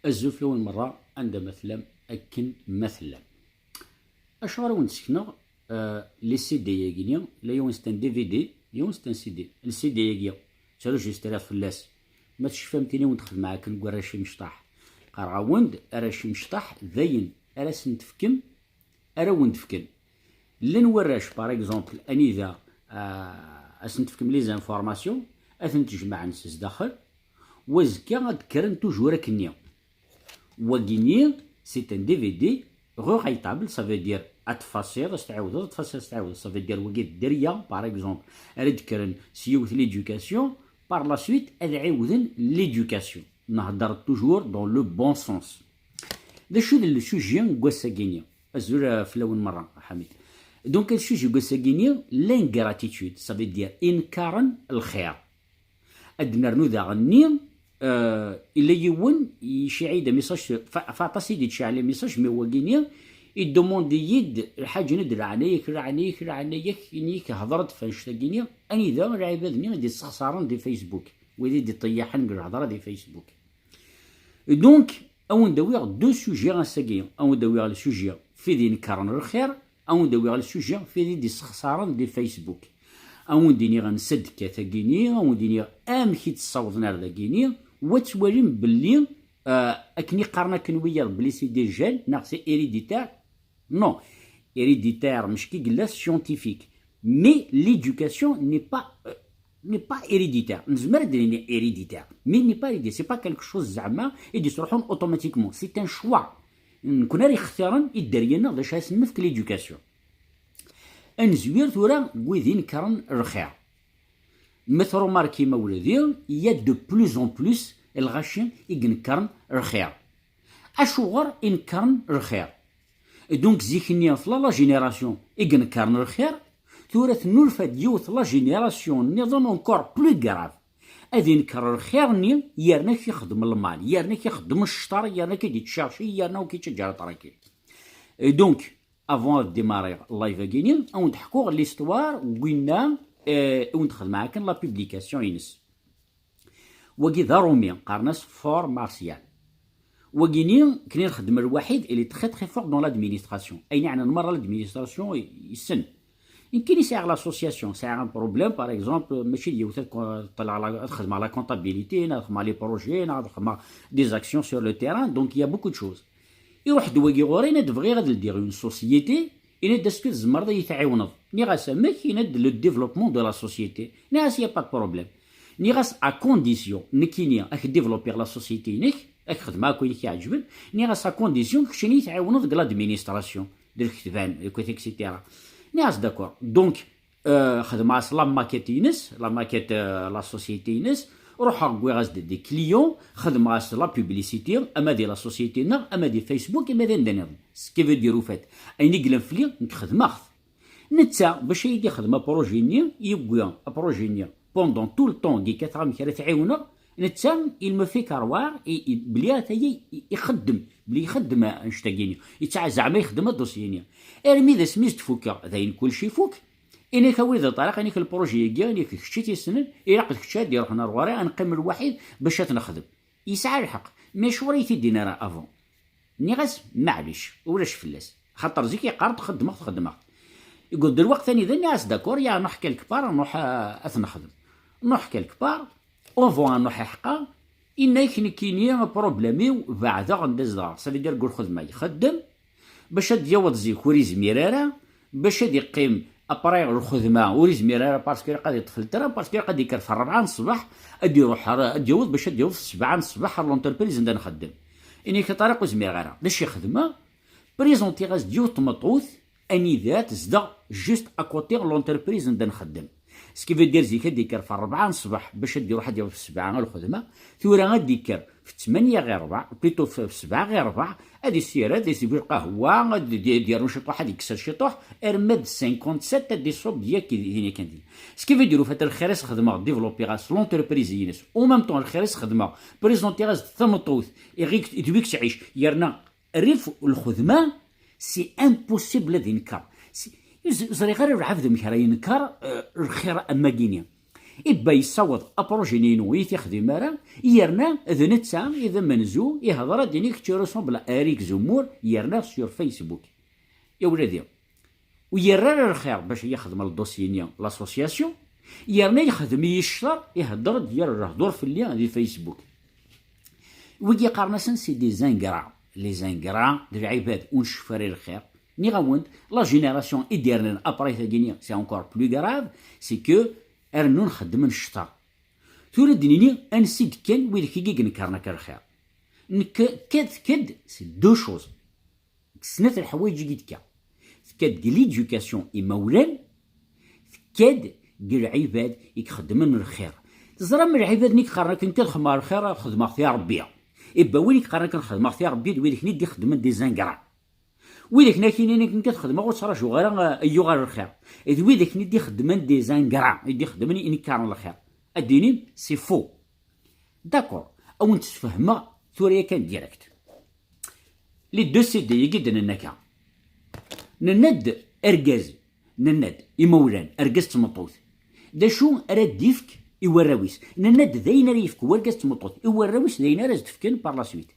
الزوف لون مرة عند مثلا أكن مثلا أشغل وين سكنة لي سي دي ياكينيا لا يونستان دي في دي يونستان سي دي السي دي ياكيا ترجسترات فلاس ما تشفهمتيني وين دخل معاك نقول راشي مشطاح قرعا وند راشي مشطاح ذاين راس نتفكم أرا وند فكن لن وراش باغ اكزومبل اني ذا اسنتفكم لي زانفورماسيون اثن تجمع نسس داخل وزكا غادكرن توجور راكنيا وكيني سي ان دي في دي غوغيتابل سافو دير اتفاسير تعاود تفاسير تعاود سافو دير وكي الدريه باغ اكزومبل راه كرن سيوث ليدوكاسيون بار لا سويت عاودن ليدوكاسيون نهضر توجور دون لو بون سونس دا شو لو سوجي كواساكينيا الزور في الاول مره حميد دونك السوجي كواساكينيا لانغراتيتود سافو دير انكارن الخير ادنا رنوذا غني الا يون يشعي دا ميساج فاطاسي دي تشعل لي ميساج مي وكينيا يدوموندي يد الحاجه ندير عنيك انيك هضرت فاشتاكينيا اني ذا العبادني غادي يستخسرن دي فيسبوك ويدي دي طيحن الهضره دي فيسبوك دونك او ندويغ دو سوجي غنساكيا او ندويغ السوجي في دي نكرن الخير او ندويغ السوجي في دي استخسارن دي فيسبوك او نديني غنسد كاتاكيني او نديني امشي تصاوضنا ذاكيني وتوالين باللي اكني قارنا كنويا بلي سي دي جين نا سي هيريديتير نو هيريديتير مش كي قلا سيونتيفيك مي ليدوكاسيون ني با هيريديتير نزمر ديريني هيريديتير مي ني با هيريديتير سي با كالك شوز زعما يدي تروحون اوتوماتيكمون سي ان شوا نكون راه يختارن يدرينا باش اسمى في ليدوكاسيون انزوير ثورا ويدين كرن الخير مثل ماركي مولدي يا دو بلوز اون بلوس الغاشين ينكرن الخير اشوغر انكرن الخير دونك زيكنيا في لا جينيراسيون ينكرن الخير ثورا نولفا ديوث لا جينيراسيون نظن اونكور بلو كراف اذي نكر الخير ني يرنا كيخدم المال يرنا كيخدم الشطر يرنا كيتشارشي يرنا وكيتشجر طراكي دونك افون ديماري اللايف كينين او نحكوا ليستوار وينا وندخل معاك لا بوبليكاسيون ينس وكي ذا رومي قارناس فور مارسيال وكيني كني نخدم الوحيد اللي تخي تخي فور دون لادمينستراسيون اي يعني المره لادمينستراسيون يسن يمكن يساعد لاسوسياسيون ساعه ان بروبليم باغ اكزومبل ماشي اللي طلع على تخدم على كونطابيليتي نخدم على لي بروجي نخدم دي زاكسيون سور لو تيران دونك يا بوكو دو شوز يروح دواكي غوري ند بغي غادي ندير اون سوسيتي إن داسكو الزمر يتعاونض ني غاسمك يند لو ديفلوبمون دو لا سوسيتي ني غاس يا با بروبليم ني غاس ا كونديسيون نكينيا اك ديفلوبير لا سوسيتي نيك اك خدمه كوي كيعجبن ني غاس ا كونديسيون كشني يتعاونض لادمينستراسيون ديال الكتبان كويت اكسيتيرا ني غاس داكور دونك خدمه لا ماكيت ينس لا ماكيت لا سوسيتي ينس روح غوي غاز دي كليون خدم غاز لا بوبليسيتي اما دي لا سوسيتي نا اما دي فيسبوك اما دي ندير سكي فو ديرو فات ايني قلم فلي نخدم اخذ نتا باش يدي خدمه بروجيني يبغي بروجيني بوندون طول طون دي كثر مكره تعاونا نتا il me fait croire بلي تاي يخدم بلي يخدم انشتاقيني يتاع زعما يخدم الدوسيني ارمي ذا سميت فوكا ذاين كلشي فوك إني كوي ذا طريق إني البروجي كاع إني كشتي السنن إلا قد كشتي دير روحنا الورا نقيم الوحيد باش تنخدم يسعى الحق مي شوري تيدينا راه افون ني غاس معليش ولاش فلاس خاطر زيك يقارد خدمه يقول دلوقتي ثاني ذا ناس داكور يا نروح كالكبار نروح نخدم نروح كالكبار اون نروح حقا إنا كينيا بروبليمي بعدا غندز دار سالي دير قول خدمه يخدم باش ديوض زيك وريز ميرارا باش يقيم ابري الخدمه وريزمير راه باسكو قادي يطفل ترى باسكو قادي يكر في 4 الصباح ادي يروح اديوض باش اديوض في 7 الصباح لونتربريز ندير نخدم اني كطريق زمير غير باش يخدمه بريزونتي غاز ديو تمطوث اني ذات زدا جوست اكوتي لونتربريز ندير نخدم سكي في دير زيك ديكر في 4 الصباح باش ادي يروح اديوض في 7 الخدمه ثورا غادي يكر في 8 غير 4 بليتو في 7 غير 4 هادي السيره دي سيبي القهوه غادي يديروا شي طوح يكسر شي طوح ارمد 57 دي صوب ديال كي كندير سكي يديروا فات الخريص خدمه ديفلوبي غاس لونتربريز ينس او ميم طون الخريص خدمه بريزونتي غاز ثمطوث يغيك يدويك تعيش يرنا الريف الخدمه سي امبوسيبل دينكار زري غير العبد مكرا ينكر الخير اما كينيا إبا يصوت أبروجينينو يتخدم راه يرنا ذ نتسا إذا منزو يهضر دينيك تيروسون أريك زمور يرنا سور فيسبوك يا ولادي ويرى الخير باش يخدم الدوسينيا لاسوسياسيون يرنا يخدم يشطر يهضر ديال الهضور في اللي دي فيسبوك ويجي قارناسن سي دي زانكرا لي زانكرا ديال العباد ونشفري الخير ني غاوند لا جينيراسيون إديرنا ابري تاكينيا سي انكور بلو غراف سي كو ارنو نخدم الشطر تولد دينيني انسيد كان ويلي كي نكرنا الخير كد سي دو شوز سنات الحوايج كيتكا كاد ديال ليدوكاسيون إمولان كاد ديال العباد يخدمن الخير تزرى من العباد نيك قررك انت تخدم الخير خدمة فيها ربي إبا وين قررك نخدم فيها ربي ويلك نيت يخدم دي زانكرا ويلك ناكيني انت تخدم غير صرا شو غير ايو غير الخير اذ ويلك نيت يخدم دي زانكرا يخدمني اني كارن الخير اديني سي فو داكور او انت تفهمها ثوريا كان ديريكت لي دو سي دي جدا النكا نند ارجاز نند يمولان ارجاز تمطوط دا شو راد ديفك يوراويس نند ذاين ريفك ورجاز تمطوط يوراويس ذاين راز تفكن بار لا سويت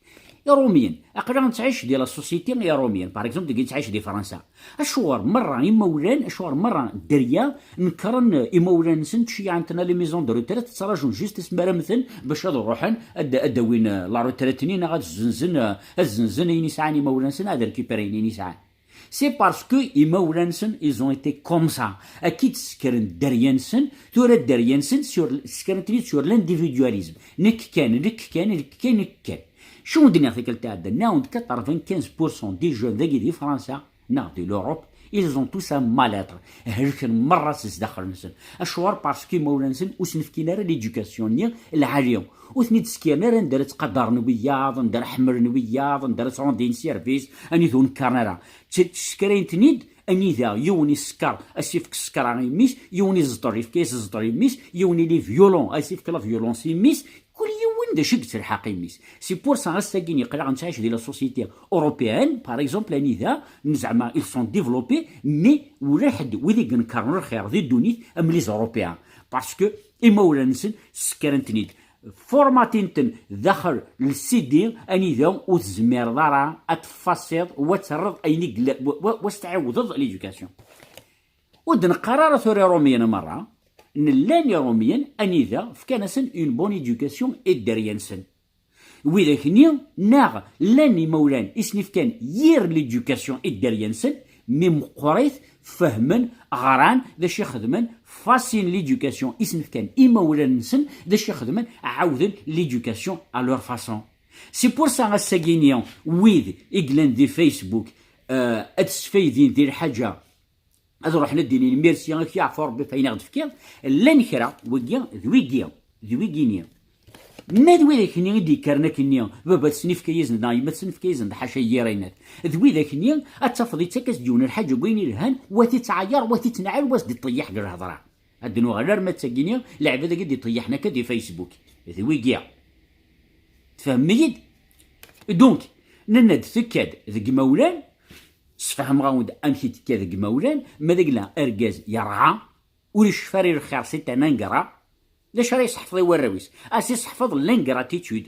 يا روميان اقدر نتعيش ديال السوسيتي يا روميان باغ اكزومبل تقدر تعيش دي فرنسا اشوار مره يمولان اشوار مره دريا نكرن يمولان سنت شي عندنا لي ميزون دو روتريت تصراجون جوست اسمها مثلا باش هادو روحن ادوين لا روتريتنين غاد الزنزن ينسعان يمولان سن هذا ريكيبيرين ينسعان سي باسكو يمولانسن ايزون ايتي كوم سا اكيد سكرن دريانسن تورا دريانسن سكرنتني سور لانديفيدواليزم نك كان شو ندير في كل تاع ناوند 95% دي جون ذاكي دي فرنسا نا دي لوروب ils ont tous un mal-être هلك مرة تسدخل نسن اشوار باسكو مولانسن وسنفكينا راه ليدوكاسيون نيا العالية وثنيت سكينا راه ندرت قدر نوياض ندر حمر نوياض ندرت روندين سيرفيس اني ذون كارنرا تشكرين تنيد اني ذا يوني سكر اسيفك سكر ميس يوني زطري في كيس زطري ميس يوني لي فيولون اسيفك لا فيولونسي ميس كل يوم دا شقت الحقي ميس سي بور سا غاستاكيني قلع نتعيش ديال لا سوسيتي اوروبيان باغ اكزومبل اني ذا زعما ils sont développés مي ولا حد وذي كنكرر الخير ذي الدونيت ام لي اوروبيان باسكو اما ولا نسن سكرنتنيد فورماتينتن داخل للسيدي اني ذا وتزمير دارا اتفاسير وترد ايني واستعوض ليدوكاسيون ودن قرار ثوري روميان مره نلان روميان اني ذا فكانسن اون بون ايدوكاسيون ادريانسن وإذا كني ناغ لاني مولان اسنف كان يير ليدوكاسيون ادريانسن مي مقريث فهمن غران داش يخدمن فاسين ليدوكاسيون اسنف كان إمولانسن داش يخدمن عاودن ليدوكاسيون ا لور فاسون سي بور سا غاساكينيون ويد اغلان دي فيسبوك اتسفايدين دير حاجه هذا روح نديني الميرسي غير يعفو ربي فاين غد فكير لا نكرا وكيا ذويكينيا ما ذوي ذاك ني يدي كرنا كنيا بابا تسنيف كيزن دايما تسنيف كيزن حاشا يرينات ذوي ذاك ني اتفضي تكاس ديون الحاج بوين الهان واتي تعير واتي تنعل واس دي طيح كاع الهضره ادنو غير ما تسكينيا العباد قد يطيحنا كدي فيسبوك ذويكيا تفهميد دونك نند ثكاد ذك مولان سفهم غاود امشي تكاد مولان ما ذاك لا ارجاز يرعى وليش فري الخير سيتا ننقرا لاش راه يصحفظ وراويس اسي صحفظ لانغراتيتود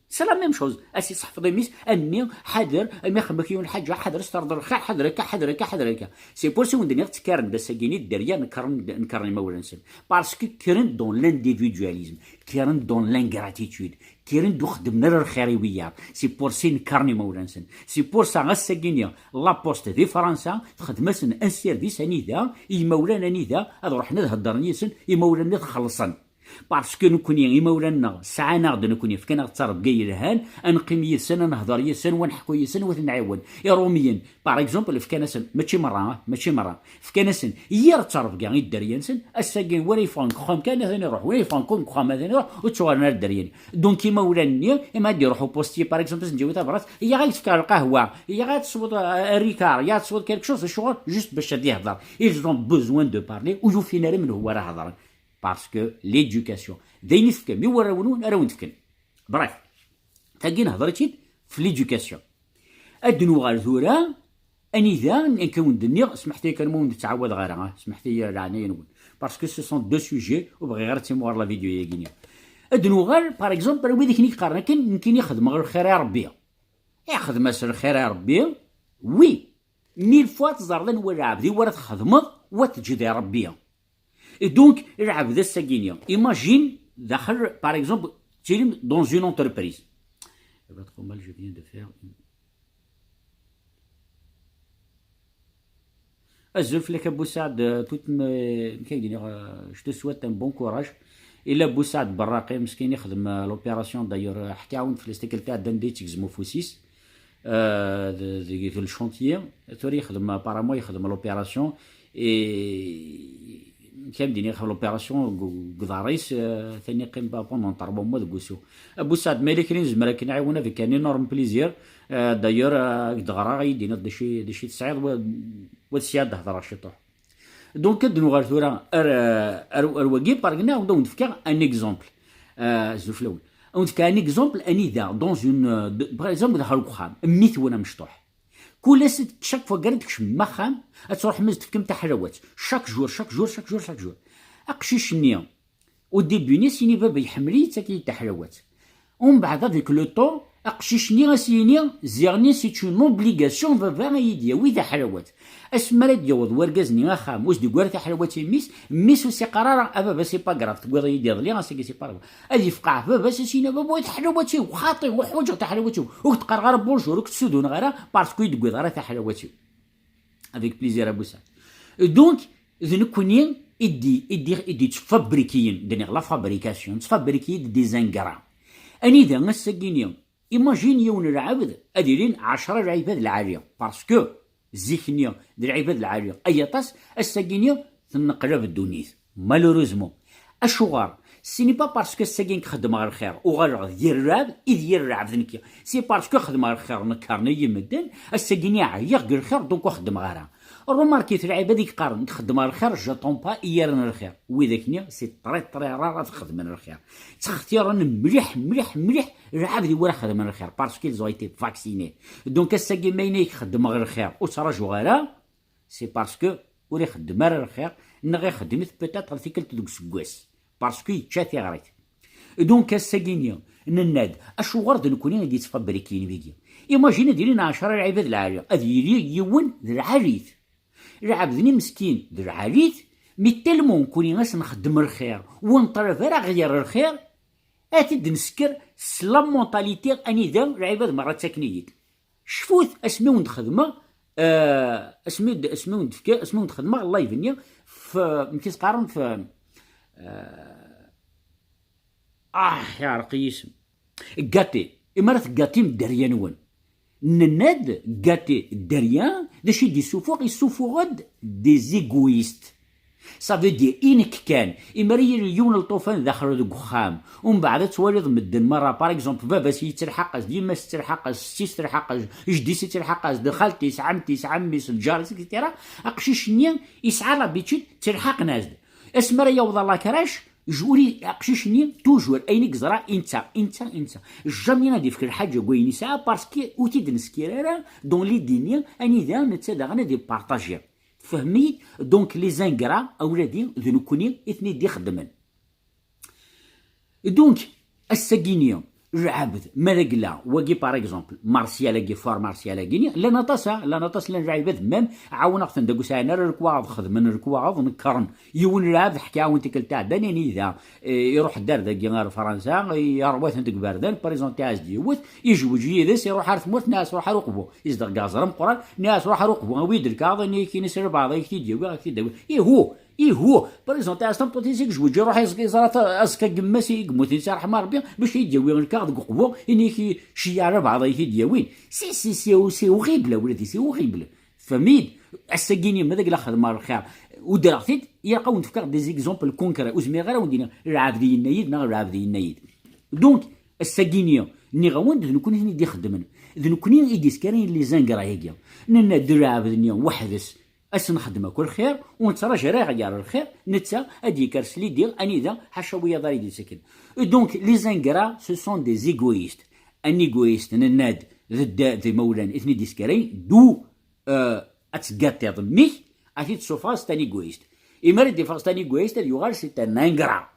سي لا ميم شوز اسي صحفظ ميس اني حذر ما يخمك يون حاجه حذر استرد الخير حذرك سي بور سي وندني تكارن دا ساكيني الدريا نكرن مولانسن باسكو كيرن دون لانديفيدواليزم كيرن دون لانغراتيتود كيرن دو خدمنا الخيريويات سي بور سي نكرني مولانسن سي بور سا غاساكينيا لا بوست دي فرنسا تخدمسن ان سيرفيس اني ذا يمولانا اني ذا هذا روحنا نهضر نيسن يمولانا تخلصن باسكو نكوني يمولانا ساعه ناخذ نكوني فكنا تصرف كاي الهان انقيم يسن نهضر يسن ونحكو يسن ونعاون يا روميين باغ اكزومبل فكناسن ماشي مره فكناسن يا تصرف كاع الدريانسن الساكين وري فون خام كان هنا يروح وري فون كون خام هنا يروح وتصورنا الدريان دونك يمولاني اما يروحوا بوستي باغ اكزومبل نجيو تبرات هي غير تفكر القهوه هي غير تصوت الريكار يا تصوت كلك شوز الشغل جوست باش يهضر ils ont besoin de parler وجو فينا من هو راه هضر باسكو ليدوكاسيون داين يفكن مي وراونون راون تفكن بريف تاكين هضرتي في ليدوكاسيون ادنو غير ثورا اني ذا نكون دنيا سمحتي كان مو نتعاود غير سمحتي يعني نقول باسكو سو سون دو سوجي وبغي غير تيموار لا فيديو يا كينيا ادنو غير باغ اكزومبل ويديك ني قارن كاين يخدم غير الخير يا ربي يخدم الخير يا ربي وي ميل فوا تزرد ولا عبدي ولا تخدم وتجد يا ربي دونك العبد الساكينيا ايماجين داخل باغ اكزومبل تيري دون اون انتربريز pas trop mal, je viens de faire الزلف لك ابو سعد توت جو تو سويت ان بون كوراج الا ابو سعد براقي مسكين يخدم لوبيراسيون دايور حتى عاون في الاستيكل تاع دنديت يكزمو فوسيس في الشونتيي توري يخدم بارامو يخدم لوبيراسيون كان ديني يخدم لوبيراسيون كضاريس ثاني قيم بوندون 4 موا دكوسو ابو سعد مالك نزمر كي نعاونا في كان انورم بليزير دايور دغرا يدينا دشي تسعيد والسياد هضره شطوح دونك كدنو غير ثورا ارواكي باركنا ودون نفكا ان اكزومبل زوج الاول ونفكا ان اكزومبل اني ذا دون اون باغ اكزومبل دخل الخام ميت وانا مشطوح كل شاك فوا قالت كشم مخام تروح مز تفكم تاع حلاوات شاك جور شاك جور شاك جور شاك جور اقشيش النية وديبيني سيني بابا يحملي تاكي تاع حلاوات ومن بعد هذيك لو طون اقشيشني غاسيني زيرني سي اون اوبليغاسيون فافا يديا ويدا حلاوات اسما لا ديوض وركازني غاخام واش ديكوار تاع حلاوات ميس وسي قرار بابا سي با كراف تقول يدي ضلي غاسي سي با هادي فقع بابا سينا بابا تاع حلاوات وخاطي وحوجه تاع حلاوات وتقرا غير بونجور وتسودون غير باسكو يدكوي غير تاع حلاوات افيك بليزير ابو سعد دونك ذنكوني ادي تفابريكيين دني لا فابريكاسيون تفابريكي دي زانكرا اني ذا نسكينيا ايماجين يون العبد اديرين 10 العباد العاليه باسكو زيكنيا ديال العباد العاليه اي طاس الساكينيا تنقلب الدونيت مالوروزمون اشوغار سيني با باسكو الساكين خدم غير الخير وغير ديال الرعب يدير الرعب ذنكيا سي باسكو خدم غير الخير نكرني يمدن الساكين عيا غير الخير دونك خدم غيرها روماركيت العباد يقارن تخدم غير الخير جاتون با ايرن الخير وذاكنيا سي طري راه تخدم من الخير تختار مليح مليح مليح العبد ولا خدم من الخير باسكو زو ايتي فاكسيني دونك الساكين ما ينيك خدم غير الخير وتراجو غيرها سي باسكو ولا يخدم غير الخير نغي خدمت بيتات تيكلت دوك سكواس باسكو يتشافي غريت دونك الساكينيا نناد اشو غرد نكوني غادي تفابريكين فيديو ايماجين ديرين 10 العباد العاليه هذه يون العريث العبدني مسكين در عريث مي تالمون كوني غاس نخدم الخير ونطرف راه غير الخير اتد نسكر سلام مونطاليتي اني ذا العباد مرات ساكنيين شفوت اسمي خدمه اسمي خدمه الله يبني في مكيس قارن في يا رقي اسم كاتي امارات كاتي دريانون نناد كاتي دريان داشي دي يسوفوغ دي زيغويست صافي دي انك كان اماري اليوم الطوفان داخل دوك خام ومن بعد توالد مدن مره باغ اكزومبل بابا سي تلحق ديما تلحق سي تلحق جدي سي تلحق دخلتي عمتي عمي الجار اكسيتيرا اقشيش نيا يسعى لابيتيد تلحق ناس اسمر يوض الله كراش جوري اقشيش نيا توجور اينك زرا انت جامي غادي فيك الحاجه كويني ساعه باسكو اوتي دنسكيرا دون لي دينيا اني ذا نتسدا غنا دي بارطاجي فهمي دونك لي زانكرا اولادي ذنكوني اثني دي خدمن دونك الساكينيا العبد مالقلا وكي باغ اكزومبل مارسيالا كي فور مارسيالا كيني لا نطاس لا العباد مام عاون خصنا داكو ساعه ركواض خدمن ركواض نكرن يون العبد حكى عاون تيكل تاع داني ذا يروح الدار داكي غير فرنسا يروح عندك باردان بريزونتي عاز ديوت يجوج يدس يروح عارف موت ناس روح رقبو يصدر كازرم قران ناس روح رقبو ويدر كاظني كي نسر بعض يكتي ديوي كي هو بريزونتي استم بوتيسيك جوج يروح يزرات اسكا قماسي قموتي تاع رحمه ربي باش يديوي الكاظ قبو اني شي على بعض يديوين سي وغيبله ولادي سي وغيبله فميد الساكيني ماذاك لا خدمه الخير ودرختي يلقاو نفكر دي زيكزومبل كونكري وزمي غير وندينا العابدين النايد العابدين النايد دونك الساكينيه ني غوند نكون هني دي خدمن نكوني يدي سكارين لي زانكرا هيكيا ننا درعابدني وحدس اسن خدمه كل خير ونتراجع راه غير الخير نتا ادي كرس لي دير اني ذا حشويه داري دي سكن دونك لي زانكرا سو سون دي زيغويست ان ايغويست نناد ذا دي مولان اثني ديسكاري دو اتسكاتيض ميك اتي تسوفا ستان ايغويست اما ريدي فاستان ايغويست يوغال سي ان انغرا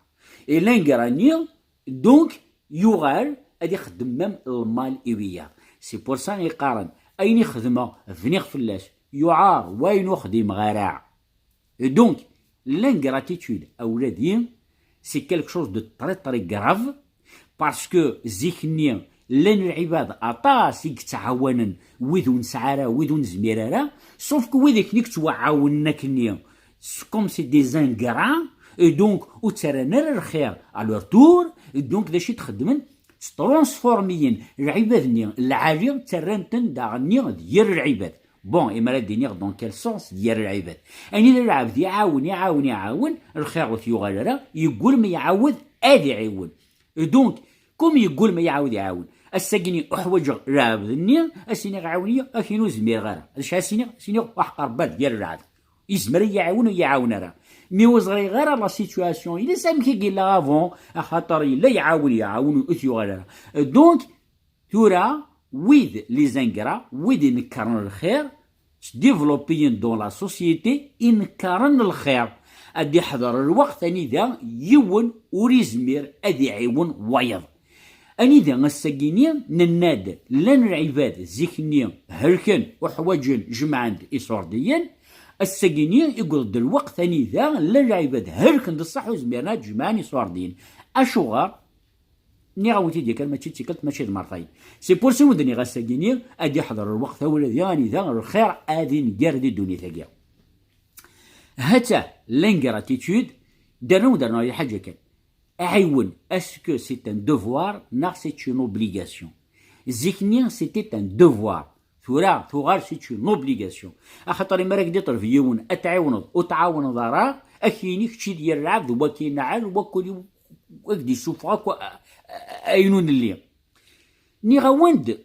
اي لانغرا ني دونك يوغال ادي يخدم مام المال ايويا سي بور سا يقارن اين يخدم فينيغ فلاش يعار وين يخدم غراع دونك لانغراتيتود اولادي سي كالك شوز دو تري تري كراف باسكو زيكني لان العباد اطاس يتعاونن ويدون سعاره ويدون زميراره سوف كو ويديك نيك توعاوننا كني كوم سي دي زانغرا دونك وترانا الخير الور تور دونك داشي تخدمن ترونسفورميين العباد العالي ترانتن داغني ديال العباد بون اما دينيغ دون كيل سونس ديال العباد اني العبد يعاون الخير يغالرا يقول ما يعاود ادي يعاون دونك كوم يقول ما يعاون الساكني احوج العبد النير اسيني عاونيه اكينو زمير غير اش سيني واحد ربات ديال العبد يزمر يعاون راه مي وزغي غير لا سيتوياسيون الا سام كي قال لا افون خاطر لا يعاون يغالرا دونك تورا ويد لي زانغرا ويد ينكرن الخير ديفلوبيين دون لا سوسيتي ينكرن الخير ادي يحضر الوقت اني ذا يون وريزمير ادي يعاون ويض اني ذا الساكيني نناد لان العباد زيكني هلكن وحواجن جمعان اسورديين الساكيني يقول الوقت اني ذا لان العباد هلكن بصح وزميرنا جمعان اسورديين اشوغا ني غاوتي ديك ماشي تيكلت ماشي المرتين سي بور سو ودني غاساكيني ادي يحضر الوقت ولا ذاني ذا الخير ادي نقار دي الدنيا ثاقيا هتا لانغراتيتود درنا حاجه كان اعيون اسكو سي ان دوفوار نا سي اون اوبليغاسيون زيكني سيتي ان دوفوار ثورا سي اون اوبليغاسيون خاطر ما راك دير في يون وتعاون ضرا اكيني كشي ديال العبد وكاين عال وكل وكدي سوفاك اينون اللي ني غاوند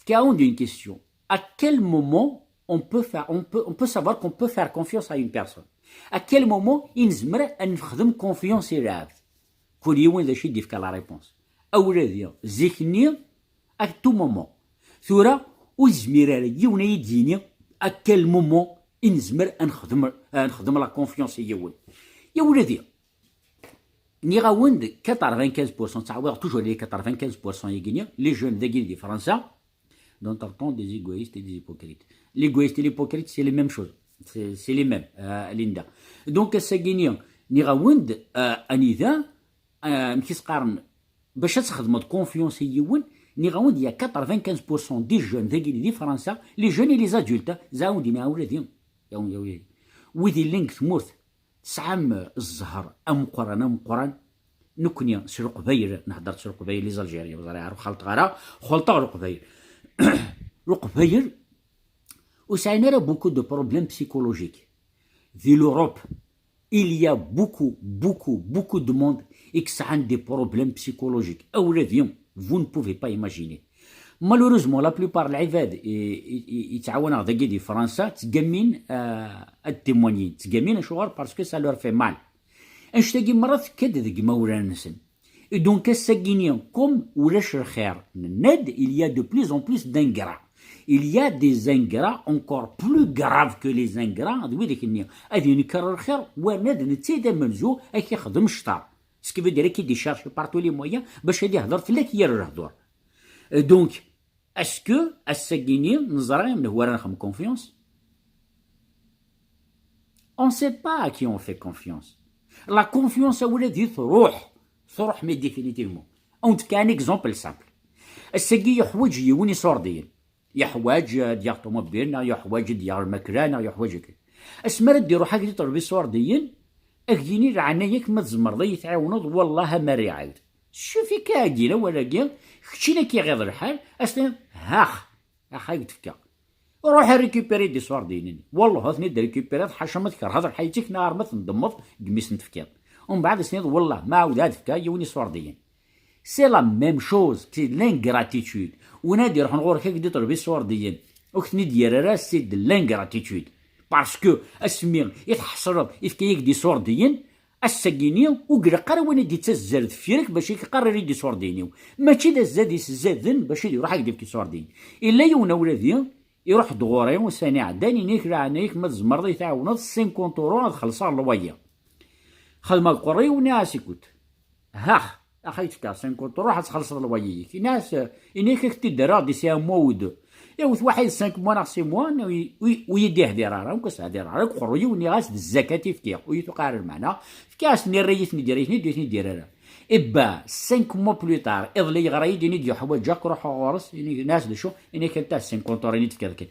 كاوند une question à quel moment on peut savoir qu'on peut faire confiance à une personne à quel moment ينزمر ان نخدم كونفيونس العبد كل يوم داكشي ديفك لا ريبونس اولادي زيكني ا تو مومون ثورا وزمير عليا ونا يديني ا كل مومون ينزمر نخدم لا كونفيونس يا ولادي ني غاوند 95% تعاود توجور لي 95% يغني لي جون دي فرنسا دون ترتون دي ايغويست دي هيبوكريت ليغويست لي هيبوكريت سي لي ميم شوز سي لي ميم ليندا دونك الساكيني ني غاوند اني ذا كيس قارن باش تخدم كونفيونس يون ني غاوند يا 95% دي جون دي فرنسا لي جون لي زادولت زاوند ما ولادي يا ولادي وذي لينك ثمورث تسعام الزهر ام قران نكني سرق باير نهضر سرق باير لي زالجيريا وزاري عارف خلط غرا خلطه رق باير رق باير وسعينا راه بوكو دو بروبليم بسيكولوجيك في لوروب il y a beaucoup de monde qui a des problèmes psychologiques اولاديهم vous ne pouvez pas imaginer malheureusement la plupart العباد يتعاونوا ضد دي فرنسا تقامين التيمونيين تقامين شغل باسكو سا لور في مال اش تاقي مرات كد مولانا نسن دونك الساكينيون كوم ولاش الخير ناد il y a de plus en plus d'ingrats il y a des ingrats encore plus graves que les ingrats دوي ديك النيه غادي نكرر الخير وناد نتيدا منزو اكي يخدم الشطار سكيفو دير كي دي شارج بارتو لي مويا باش غادي يهضر فلاك يا الهضور دونك اسكو الساكيني نزرا من هو راه نخدم كونفيونس on sait pas à qui on fait confiance la confiance ولادي تروح مي ديفينيتيفمون اون كان اكزومبل سامبل الساكي يحوج يوني صوردين يحواج ديال الطوموبيل يحواج ديال المكرانه يحواج هكا اسمر ديرو حاجه تربي صورديين اكديني العنايك ما تزمرضي يتعاونوا والله ما ريعاد شوفي كاكينا ولا كي كشينا كي غير الحال اصلا هاخ تفكا روح ريكوبيري دي صورديين والله هاثني ريكوبيري حشمت كره هذا حياتك نهار ما تنضمط قميس نتفكا ومن بعد سنين والله ما عاود هاد فكا يوني صورديين سي لا ميم شوز سي لانغراتيتود ونادي راح نغور كي دي تربي صورديين وكتني ديال راس سي د لانغراتيتود باسكو اسمي يتحصر يفكيك دي صورديين الساكيني وقرا وين دي تزرد فيرك باش يقرر يدي صوردينيو ماشي دا زاد يسزادن باش يروح يدير كي صوردين الا يونا ولادي يروح دغوري وساني عداني نيك رانيك ما تزمرضي تعاونض 50 اورو تخلصها الوايا خدمه القري وناس يكوت هاخ اخي تكا 50 اورو راح تخلص الوايا ناس انيك كنت ديرها دي سي مود يوث واحد 5 موا ناقص 6 موا ويديه ديرها وكاس ديرها قروي وني غاس الزكاه تفكير ويتقارن معنا فكاس ني ريتني ديرها إبا 5 موا بلو طار إضلي غراي ديني ديو حوايج جاك روح غورس يعني ناس دشو يعني كنت 50 كونطور يعني تفكر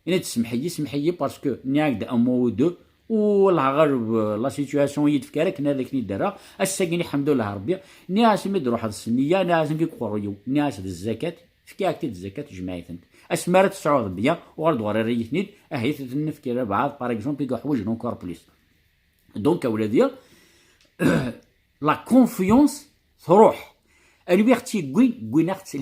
إن تسمحي باسكو نياك دا أمو ودو والله غير لا سيتواسيون يتفكرك هذاك ني دارا الساكن الحمد لله ربي ناس مد روح السنيه ناس كي قريو ناس الزكاه فكاك الزكاه جماعتنا اسمرت تسعود بيا وغرد غير ريتني اهيت نفكر بعض باغ اكزومبل كاع حوايج نونكور بليس دونك اولاديا لا كونفيونس تروح انا بيختي كوينات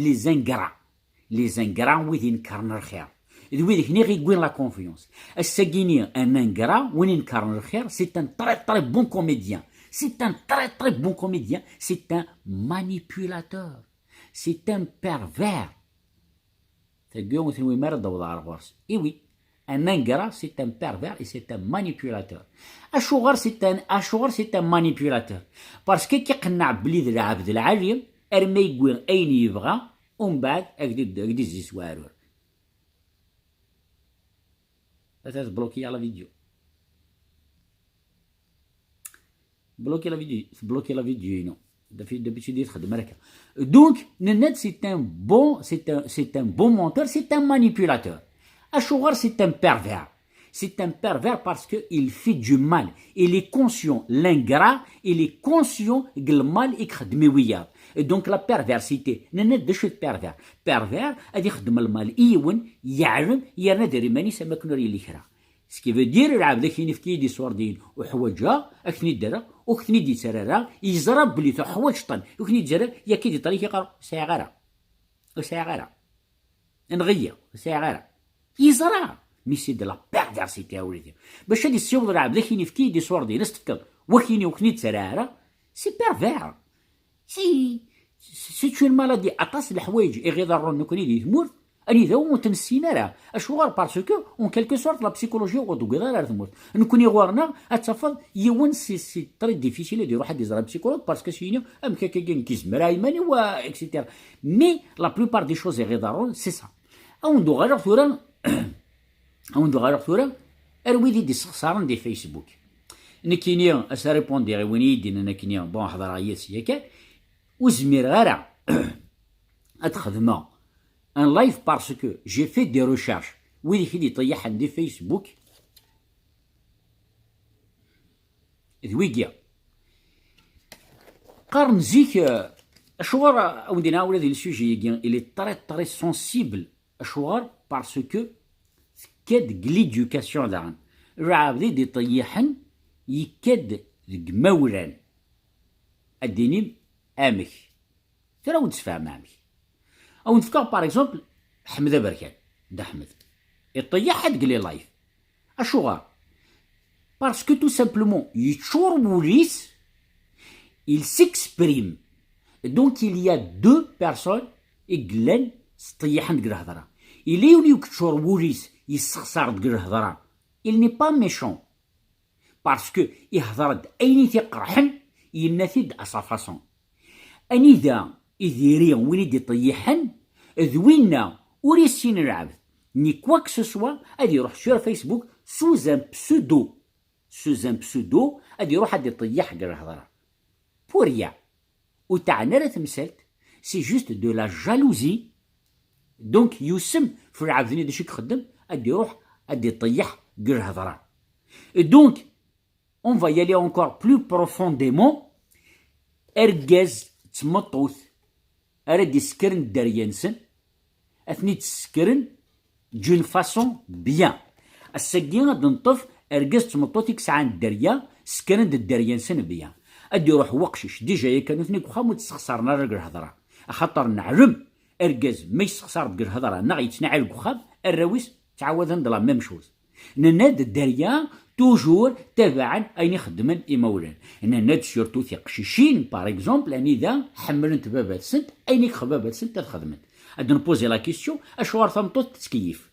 لي زانكرا ويدين كارنر خير ويديك ني غي كوين لا كونفيونس الساكيني ان انكرا وين ينكرن الخير سي ان تري بون كوميديان سي ان تري بون كوميديان سي ان مانيبيولاتور سي ان بيرفير تلقاو مثل وين مرض وضع الغرس اي وي ان انكرا سي ان بيرفير اي سي ان مانيبيولاتور اشوغر سي ان مانيبيولاتور باسكو كيقنع بلي ذا العبد العالي ارمي يقول اين يبغى ومن بعد اكدي زي سوارور تبلوكي على فيديو بلوكي لا فيديو هنا دابا دي تخدم هكا دونك نناد سي ان بون مونتور سي ان مانيبيولاتور اشوغر سي ان بيرفير باسكو il fait du mal il est conscient l'ingrat il est conscient المال يخدم وياه دونك لا بيرفيرسيتي نناد شو بيرفير غادي يخدم المال ايون يعلم يرنا داري ماني سما كنوري لي كرا سكي فو دير العبد كاين في كيدي صوردين وحوايجها اكني دارا وكني دي سرارا يزرب بلي تو حوايج طن وكني دارا يا كيدي طريق يقرا ساعه غيره نغيه ساعه غيره يزرع مي سي دو لا بيرفيرسيتي اوليدي باش هادي السيوض العبد كاين في كيدي صوردين نستفكر وكيني وكني تسرارا سي بيرفير سي اون مالادي اطاس الحوايج يغيضرون نكوني دي تموت اني ذا متنسينا راه اشوار باسكو اون كالكو سورت لا بسيكولوجي غدو غير تموت نكوني غورنا اتفضل يون سي تري ديفيسيل يروح حد يزرب بسيكولوج باسكو سينيو ام كاين كيزمر ايماني و اكسيتير مي لا بلوبار دي شوز يغيضرون سي سا اون دو غير ثورا ارويدي دي سخسارن دي فيسبوك نكيني اسا ريبوندي وين يدينا نكيني بون حضر عياس ياك وزمير غير اتخدمه ان لايف باسكو جي في دي ريشيرش ويدي كي يطيح عندي فيسبوك ذويكيا قارن زيك اشوار ودينا ولا دي السوجي الي تري سونسيبل اشوار باسكو كاد ليدوكاسيون داغن العابدي دي طيحن يكاد ذك مولان اديني امك ترى ونتفاهم امك او نفكر باغ اكزومبل حمده بركان دا حمد يطيح حد قال لي لايف اشوغار باسكو تو سامبلومون يتشور وليس il s'exprime donc il y a deux personnes يقلن سطيحن تقول الهضره إلي يوليو كتشور وليس يسخسر تقول الهضره il n'est pas méchant باسكو يهضر اين تيقرحن ينثد اسا فاسون اني ذا يديري وين يدي طيحن ذوينا وريسين العبد ني كواك سوسوا غادي يروح sur فيسبوك سوز ان بسودو غادي يروح غادي يطيح كاع الهضره بوريا وتاعنا راه تمثلت سي جوست دو لا جالوزي دونك يسم في العبد داش يخدم غادي يروح غادي يطيح كاع الهضره دونك on va y aller encore plus profondément ارجاز تمطوث اراد يسكرن الدريانسن اثني تسكرن دون فاسون بيان السكين غادي نطف ارجاز تمطوث يكسعان الدريا سكرن الدريانسن بيان ادي يروح وقشش ديجا كانوا ثني كخام وتسخسرنا رجل الهضره خاطر نعلم ارجاز ما يسخسر بقى الهضره نا يتنعل الكخام الراويس تعاودن د لا ميم شوز نناد الدريا توجور تبعا اين يخدمن امولان نناد سورتو تي قشيشين باغ اكزومبل اني ذا حملنت بابات سنت اين خبابات سنت تخدمن غادي نبوزي لا كيسيون اشوار تمطوط تتكيف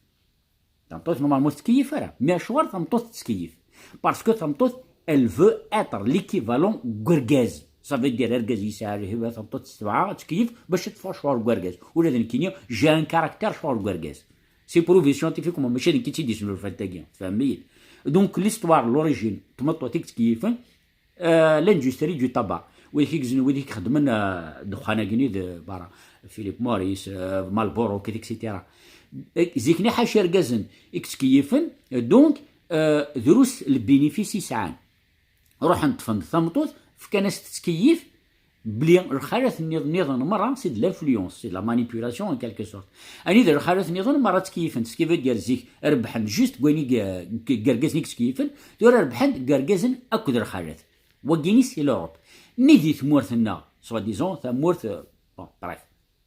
تمطوط نورمالمون تتكيف راه مي اشوار تمطوط تتكيف باسكو تمطوط elle veut être l'équivalent غرغاز صافي دير ركاز يساعد هبه تمطوط تسبعه تكيف باش تطفى شوار غرغاز ولا ذنكينيا جا ان كاركتير شوار غرغاز سي بروفي سيانتيفيك ماشي كي تيدي شنو الفتاكيا تفهمي دونك ليستوار لوريجين تمطوط تكيف لاندستري دو تابا ويديك خدمن دخانه كني برا فيليب موريس مالبورو كذا اكسيتيرا زيكني حاشي ركازن اكسكيفن دونك دروس البينيفيسي ساعان روح نطفن ثمطوط فكانت تتكيف بلي الخارث النظام مرة سي دو لانفلونس سي لا مانيبيولاسيون ان كالكو سورت اني دير الخارث النظام مرة تكيفن تكيفن ديال زيك ربحن جوست كويني كركاز نيكس كيفن دور ربحن كركازن اكد الخارث وكيني سي لوروب نيدي ثمورثنا سوا ديزون ثمورث بون بريف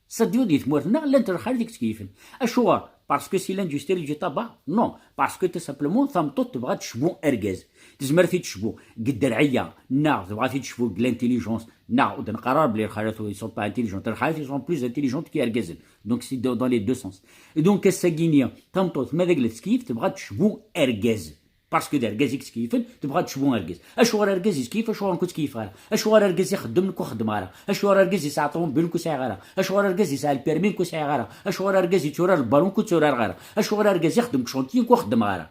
صديو دي ثمورثنا لا انت الخارث تكيفن اشوار باسكو سي لاندستري دو تابا نو باسكو تو سامبلومون ثمطوط تبغى تشبو اركاز تزمر في تشبو قد الرعيه نا تبغى في تشبو لانتيليجونس نا ونقرر بلي الخارث يسون با انتيليجونت الخارث يسون بلوز انتيليجونت كي اركازن دونك سي دون لي دو سونس دونك الساكينيا ثمطوط ماذا قلت كيف تبغى تشبو اركاز باسكو دار ركاز يكيفن تبغى تشبو اركاز اشوار ركاز يكيف اشوار نكون تكيف غير اشوار ركاز يخدم لك وخدم غير اشوار ركاز يساع طوموبيل كو ساعه غير اشوار ركاز يساع البيرمي كو ساعه غير اشوار ركاز يتورا البالون كو تورا غير اشوار ركاز يخدم شونتي كو خدم غير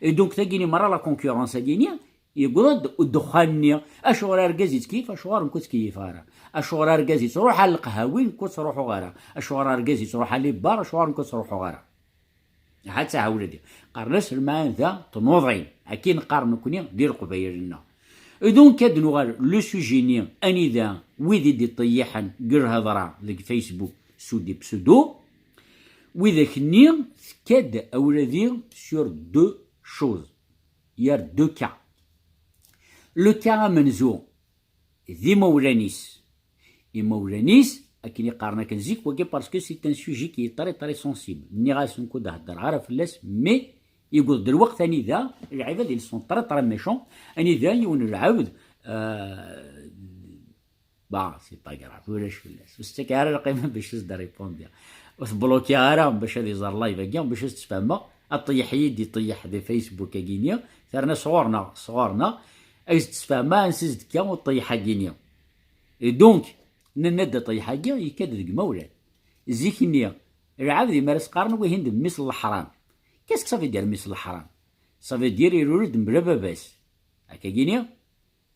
دونك تاكيني مره لا كونكورونس كينيا يقول الدخان اشوار ركاز يتكيف اشوار نكون تكيف غير اشوار ركاز تروح على القهاوي كو تروحوا غير اشوار ركاز تروح على بار اشوار نكون تروحوا غير حتى ولدي قرناش الماء ذا تنوضعين اكي نقارنو كوني دير قبايلنا دونك كادنو غير لو سوجيني اني ذا ويدي دي طيحن قر هضره لك فيسبوك سودي بسودو وإذا كني كاد أولادي سور دو شوز يار دو كا لو كا منزو ذي مولانيس مولانيس أكيني قارنا كنزيك وكي باسكو سي ان سوجي كي طري سونسيبل ني غاس نكون هضر عارف فلاس مي يقول دلوقت اني ذا العباد اللي سون طري ميشون اني ذا يون العبد با سي با كراف ولاش فلاس واستكار القيمه باش تزدر ريبوندير وتبلوكي غير باش هذه زار لايف كاع باش تفهم الطيح يدي طيح دي فيسبوك كينيا ثرنا صغورنا ايز تفهم نسيت كاع وطيح كينيا دونك نندا طيحه كاع يكاد ذك مولان زيكنيا العبد يمارس قارن ويهند مثل الحرام كاسك صافي دير مثل الحرام صافي دير يرود بلا باباس هكا كينيا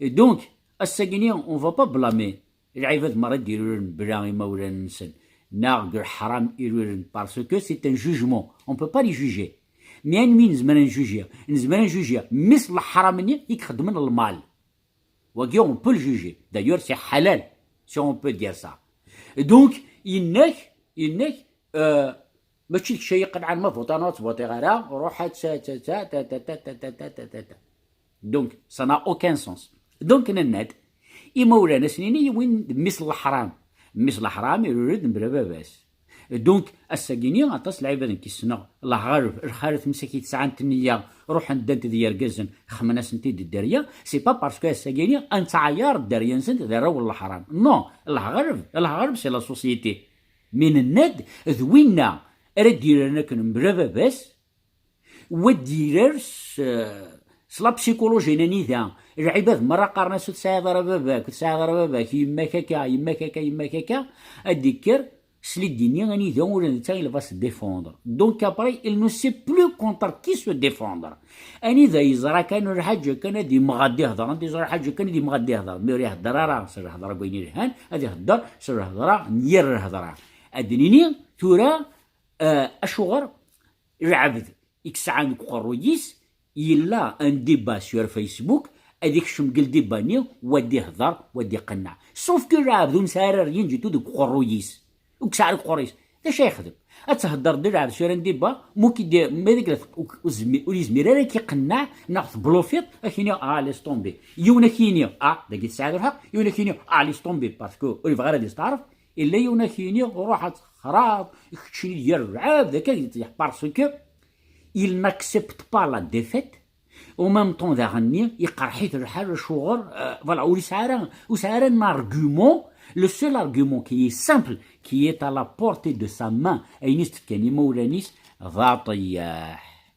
دونك الساكينيا اون فا با بلامي العباد مرات يديروا بلا مولان نسن ناغ حرام يرورن باسكو سي ان جوجمون اون بو با لي جوجي مي مين زمان نجوجي مثل الحرام يخدم المال وكي اون بو الجوجي دايور سي حلال si on peut dire ça. Donc, إنك ماشي شيء قطعا ما فوتانات غيرها روح دونك ça n'a aucun sens. دونك نناد مولانا سنيني وين مثل الحرام يريد بلا باباس. دونك الساكيني عطاس العباد كيسنا الله غارف الخارث مساكي تسعان تنيا روح ندانت ديال كازن خمنا سنتي دي الداريه سي با باسكو الساكيني انت عيار الداريه نسنت دارا ولا حرام نو الله غارف سي لا سوسيتي من الناد ذوينا راه دير انا كن بلا باباس ودير سلا بسيكولوجي ناني ذا العباد مره قارنا سوت ساعه ضرب باباك يماك هكا الذكر Slit digné un idéon il va se défendre. Donc après, il ne sait plus contre qui se défendre. Un idée, il zara كان الحاج كان دي مغادي هضر، دي زرا الحاج كان دي مغادي هضر، ميري هضر راه سر هضر بين الهان، هذه هضر سر هضر نير هضر. أدنيني تورا أشغر العبد إكسعان قرويس يلا ان ديبا سور فيسبوك هذيك شمقل ديباني ودي هضر ودي قنع. سوف كو العبد نسارر ينجي تو ديك قرويس. وكسعر قريش دا شي يخدم اتهضر دير على شوران ديبا موكي دير مالك وليزمير راه كيقنع ناخذ بلوفيط كيني ليس طومبي يونا كيني داك الساعه الحق يونا كيني ليس طومبي باسكو ريف غير تعرف الا يونا كيني روحت خراب يخشني ديال العاب ذاك يطيح باسكو il n'accepte pas la défaite au même temps ذا غني يقرحيت الحال شغل فوالا وسعران ان ارغومون Le seul argument qui est simple, qui est à la portée de sa main, أين كان يمولانيس ذا طياح.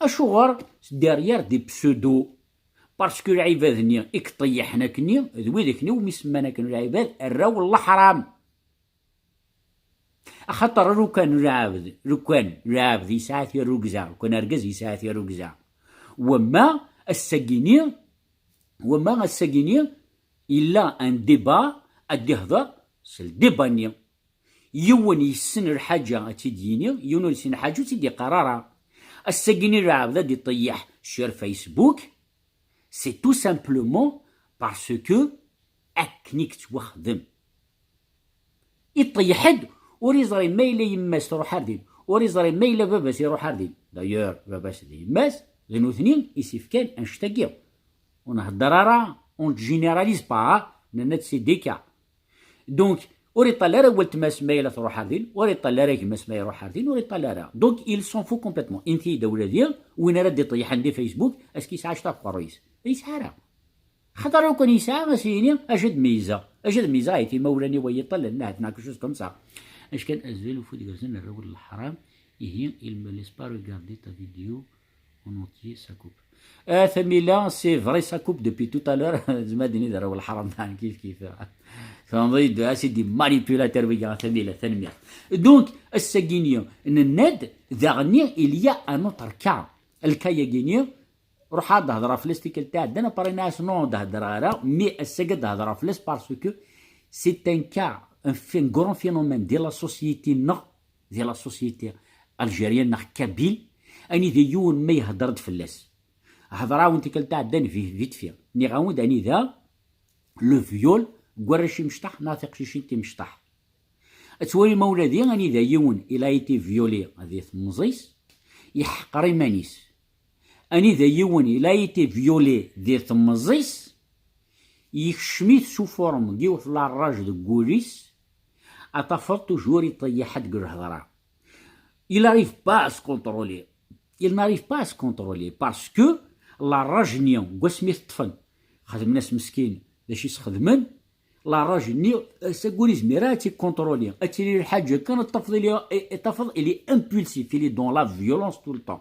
أشغر derrière des pseudos. باسكو العباد ني طيحنا كني ذوي ذاك ني وميسمانا كانوا العباد الراو الله حرام. خاطر لو كان العابد يسعى في الركزة، لو كان ركز يسعى في الركزة. وما الساكيني إلا أن ديبا أدي هضر سل ديباني يون يسن الحاجة تيديني يون يسن الحاجة تيدي قرارها. الساكيني العابد دي طيح sur Facebook c'est tout simplement parce que أكنيك توخدم يطيحد وريزري ما إلا يماس تروح هاردين وريزري ما إلا باباس يروح هاردين. دايور باباس دي يماس غينو ثنين يسيف كان انشتاقيو ونهضر راه اون جينيراليز با نانات سي دي كا. دونك وري طالع راه ولت ماس ما إلا تروح هاردين وري طالع راه ماس ما يروح هاردين وري طالع راه. دونك إل سون فو كومبليتمون. انتي دولة ديال وين راه دي طيح عندي فيسبوك اسكي يسعى شطاف الرئيس يسعى راه. خاطر لو كان يسعى مسيني اجد ميزه ايتي مولاني ويطلع لنا هنا كوشوز كوم سا. اش كان ازفل وفود غازن الرجل الحرام يهي il me laisse pas regarder ta vidéo en entier ça coupe. ثميلا سي فري سا كوب دوبي تو تالور زعما ديني الرجل الحرام تاعنا كيف فنضيد اسيدي مانيبيولاتور ويا ثميلا ثنمير. دونك الساكينيو الناد ذاغني il y a un autre cas الكايا روح هاد هضره في ليستيكل تاع دنا باريناس نو هضره راه مي السكد هضره في ليس باسكو سي ان كا ان غران فينومين ديال لا سوسيتي ديال لا سوسيتي الجيريان كابيل اني ديون ما يهضر فلاس هضره وانت كلتا دان فيت فيها ني غاود اني ذا لو فيول كوارشي مشطح ناثق شي تي مشطح اتوالي مولادي اني ذا يون الى ايتي فيولي هذه ثمزيس يحقر مانيس أني ذا يون إلا يتي فيولي دير تمزيس يكشميت سو فورم ديال لاراج دو كوليس أتفض توجور يطيح حد الهضرة. Il n'arrive pas à se contrôler parce que لاراج نيو كوا سميت طفن خدم ناس مسكين باش يسخدمن لاراج نيو ساكوليز ميرا تي كونترولي اتيلي الحاجة كانت تفض إلي امبولسيف إلي دون لا فيولونس طول الطون.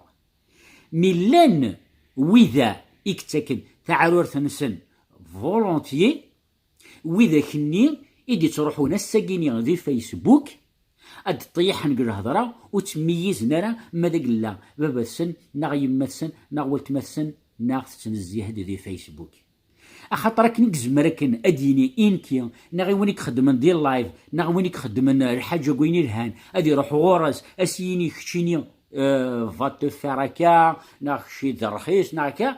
ملان وإذا يكتاكد تعالور تنسن فولونتيي وإذا كني إدي تروحو ناس ساكيني دي فيسبوك أد طيح نقول الهضرة وتميز نرى ماذا قلا بابا السن ناغ يما السن ناغ ولتما السن ناغ تتنزي هاد دي فيسبوك. أخاطرك نكزمركن أديني إنكي ناغي وينك خدمن ديال لايف ناغ وينك خدمن الحاجة كويني الهان أدي روحو غورس أسيني خشيني فات فراكا ناخشي درخيص ناكا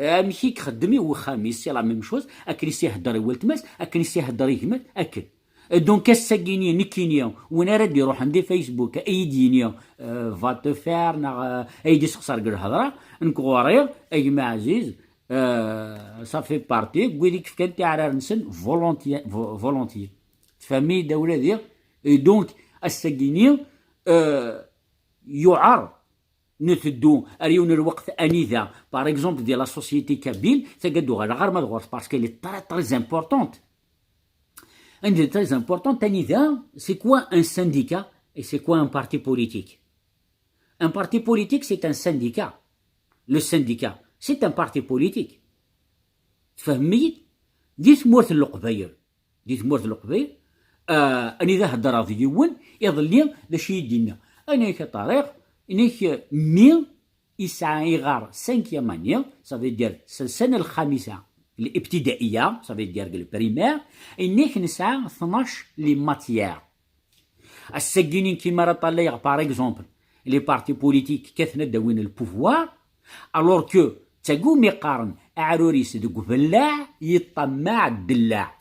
مشي كخدمي وخاميس سي لا ميم شوز اكن سي هضري ولتماس اكن سي هضري كمات اكن. دونك الساكيني نكينيا وانا راه يروح عندي فيسبوك ايدينيا فات فار نا ايدي سخسر كل الهضره نكورير اي ما عزيز صافي بارتي كويديك كان تاع راه نسن فولونتي تفهمي دوله ديال. دونك الساكيني يعار نتدو اريون الوقت انذا باغ اكزومبل ديال لا سوسيتي كابيل تقدو غير ما تغوص باسكو لي تري امبورطونت عندي تري امبورطونت انذا. سي كوا ان سانديكا اي سي كوا ان بارتي بوليتيك. ان بارتي بوليتيك سي ان سانديكا. لو سانديكا سي ان بارتي بوليتيك تفهمي. ديت مورت القبايل انذا هضر ديون يظل باش يدينا أنا كطريق إنك مي يسعى يغار 5 مانيا صافي دير السنة الخامسة الابتدائية صافي دير البريمير إنك نسعى 12 لي ماتيير. الساكينين كيما راه طالع باغ اكزومبل لي بارتي بوليتيك كاثنا داوين البوفوار الور كو تاقوم يقارن عروريس دوك بلاع يطمع الدلاع.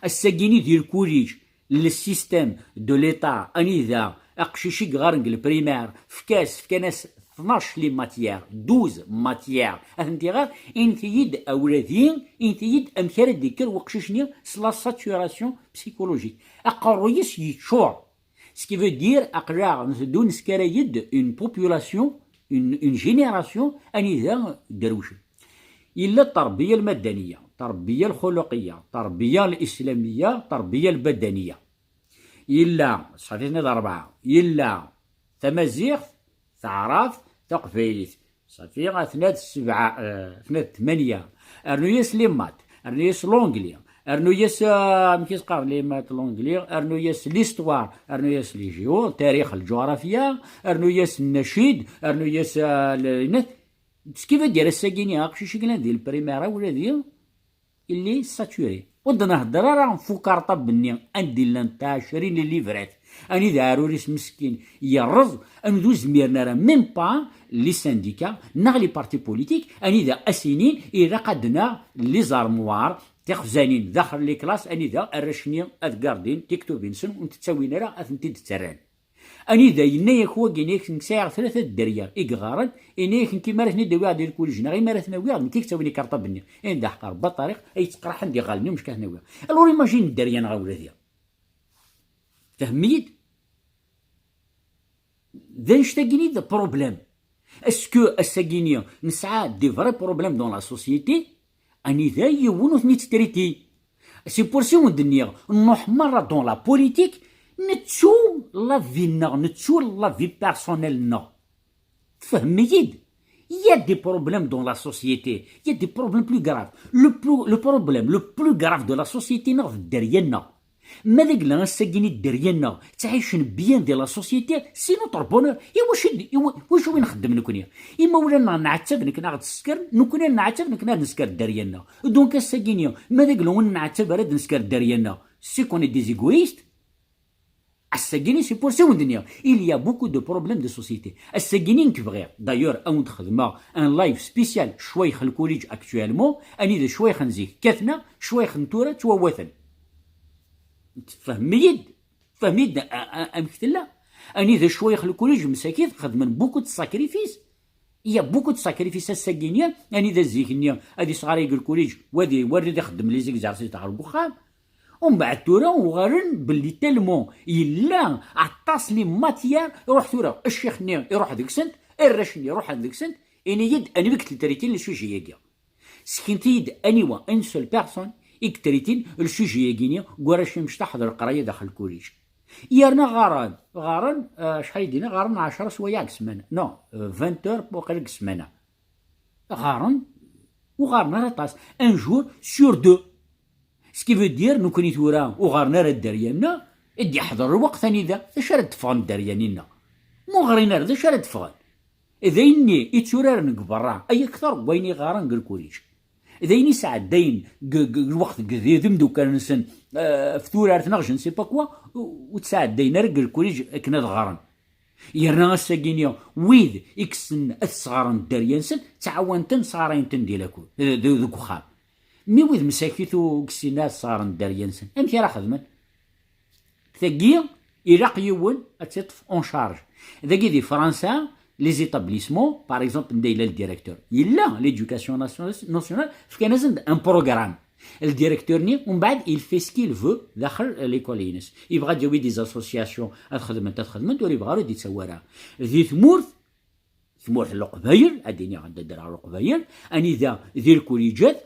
الساكيني ديال الكوليج للسيستيم دو ليتا انذا اقشيشي غارنق البريمير في ناس 12 لي ماتيير 12 ماتيير انتي غير انتيد اولادين انتيد امثال ديكر وقشيشني سلا ساتوراسيون بسيكولوجيك اقرويس يتشور سكي فو دير اقرا نسدو نسكرايد اون بوبولاسيون اون جينيراسيون انذا دروشه. الا التربيه المدنيه التربية الخلقية، التربية الإسلامية، التربية البدنية. إلا صافي 4 إلا تمازيغ تعرف تقبيليت صافي 7 8 أرنوياس لي مات أرنوياس لونجلي أرنوياس كيس قال لي مات لونجلي أرنوياس ليستوار أرنوياس لي جيو تاريخ الجغرافيا أرنوياس النشيد أرنوياس كيف دير الساكيني قشيش كنا ديال البريميرا ولا ديال اللي ساتوري ود نهضر راه نفكر طبني عندي لنا 20 ليفرات اني ضروري مسكين يرز ندوز ميرنا راه ميم با لي سانديكا نا لي بارتي بوليتيك اني ذا اسينين الى قدنا لي زارموار تخزانين داخل لي كلاس اني ذا الرشني اذكاردين تكتبين سن ونتساوينا راه اثنتي تتران اني ذا ينايا هو كينيك نساع 3 دريار اكغارن انيك كيما راه ندوي غادي الكل جنا غير ما راه ناوي نتيك تساويني كارطه بني ان دحقر بطريق اي تقرح عندي غالني مش كناوي الوري ماجين الدريان غاولاديا فهميت ذا نشتاقيني ذا بروبليم اسكو الساكينيا نسعى دي فري بروبليم دون لا سوسيتي اني ذا يونو ثني تريتي سي بور سي الدنيا نروح مره دون لا بوليتيك نتسو لا فينا نتسو لا في بيرسونيل تفهميد il y a des problèmes dans la société, il y a des problèmes plus graves. Le problème le plus grave de la société نغ دريالنا ماذاك لا نساكيني دريالنا تعيشن بيان ديال لا سوسيتي سي نوتر بونور واش وين نخدم نكوني اما ولا نعتب نك ناخذ السكر نكون نعتب نك ناخذ نسكر دريالنا دونك الساكيني ماذاك لو نعتب راه نسكر دريالنا سي كوني ديزيغويست الساكيني سي بور سي الدنيا il y a beaucoup de problèmes de société الساكيني نكبغي دايور او نخدم ان لايف سبيسيال شويخ الكوليج اكطوالمون اني ذا شويخ نزيك كاتنا شويخ نتورا تووثن فهميد امكتلا اني ذا شويخ الكوليج مساكين خدمن بوكو د ساكريفيس يا بوكو د ساكريفيس الساكينيا اني ذا زيكنيا هادي صغاري الكوليج وادي ورد يخدم لي زيكزارسي تاع البخام ومن بعد تورا وغارن باللي تالمون الا عطاس لي ماتيار يروح تورا الشيخني يروح ديك سنت الرشني يروح ديك سنت اني يد اني بك تريتين السوجي ياكيا سكنتيد انيوا ان سول بيرسون اكتريتين السوجي ياكينيا كوراش مش تحضر القرايه داخل الكوليج يارنا غارن شحال يدينا غارن 10 سوايع سمانه نو 20 اور بوقيلا سمانه غارن وغارنا راطاس ان جور سور دو سكي فو دير نو كوني تورا وغارنا راه دريالنا ادي حضر الوقت ثاني ذا اش راه تفغن دريانينا مو غارينا ذا اش راه تفغن اذا اني يتورا نكبرا اي اكثر ويني غارن الكوليج اذا اني ساعه داين الوقت قديم دو كان نسن فتورا رتناغ نسي با كوا وتساعد داين رجل الكوليج كنا غارن يرنا الساكينيا ويد اكسن الصغارن دريانسن تعاونتن صغارينتن ديالكو ذوك خام مي ويد مساكيتو كسينا صارن داريانسن امتى راه خدمن ثقيل الى يون اتيطف اون شارج ذاكي دي فرنسا لي زيتابليسمون باغ اكزومبل ندير الديريكتور الا ليدوكاسيون ناسيونال فكان لازم ان بروغرام الديريكتور ني ومن بعد il fait ce qu'il veut داخل ليكول ينس يبغى يدير دي زاسوسياسيون تخدم دور يبغى يدير تسوارها ذي ثمورث القبايل اديني غادا دير على القبايل اني ذا ذي الكوليجات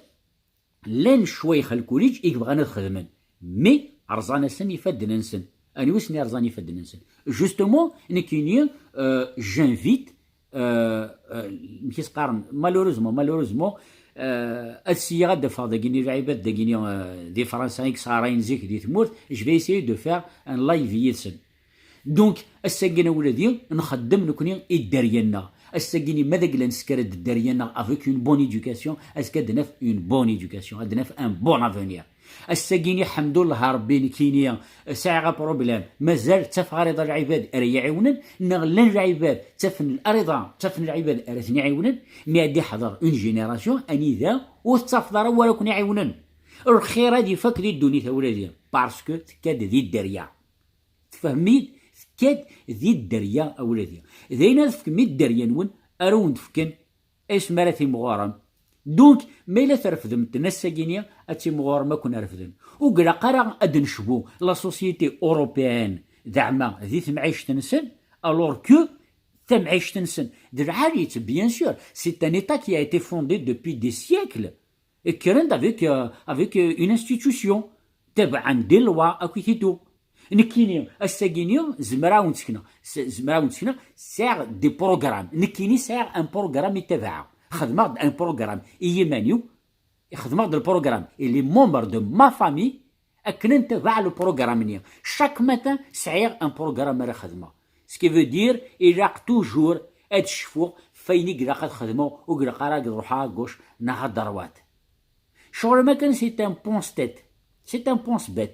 لان شويخ الكوليج يبغى نخدمن مي ارزانا سن يفدنا نسن اني وسني ارزاني يفدنا نسن جوستومون نكيني جانفيت كيس قارن مالوريزمون السياغه دفا داكيني العباد داكيني دي فرنسا صارين زيك دي تموت جو في اسيي دو فير ان لايف يسن دونك الساكنه ولادي نخدم نكوني الدريانا الساكيني ماذا قلنا نسكر الدريانا افيك اون بون ايدوكاسيون اسكو عندنا في اون بون ايدوكاسيون عندنا في ان بون افونير الساكيني الحمد لله ربي كينيا ساعه بروبليم مازال تف غريضه العباد راه يعاونن نغلن العباد تفن الارضه تفن العباد راه يعاونن مي عندي حضر اون جينيراسيون اني ذا وتفضل ولا كون يعاونن الخير هادي فك دي الدنيا ولادي باسكو تكاد ذي الدريا تفهميد كاد ذي الدريا اولادي ذينا فك مي الدريا نون ارون فكن ايش مراتي مغارم دونك ما الا ترفدم تنساكينيا اتي مغار ما كنا رفدم وقلا قرا ادن شبو لا سوسيتي اوروبيان زعما ذي تمعيش تنسن الور كو تمعيش تنسن درعاليت بيان سور سي ان ايتا كي ا ايتي فوندي دوبي دي سيكل كرند افيك اون انستيتيوسيون تابعا دي لوا اكويتيتو نكيني الساكيني زمرا ونسكنا ساغ دي بروغرام نكيني ساغ ان بروغرام يتبعها خدمة ان بروغرام يمانيو خدمة دو البروغرام اللي مومبر دو ما فامي اكن نتبع لو بروغرام نيا شاك ماتان سعير ان بروغرام راه خدمة سكي فو دير إراق توجور اد شفو فين يقرا خدمو وقرا قرا روحها كوش نهار دروات شغل ما كان سي ان بونس تيت سي ان بونس بيت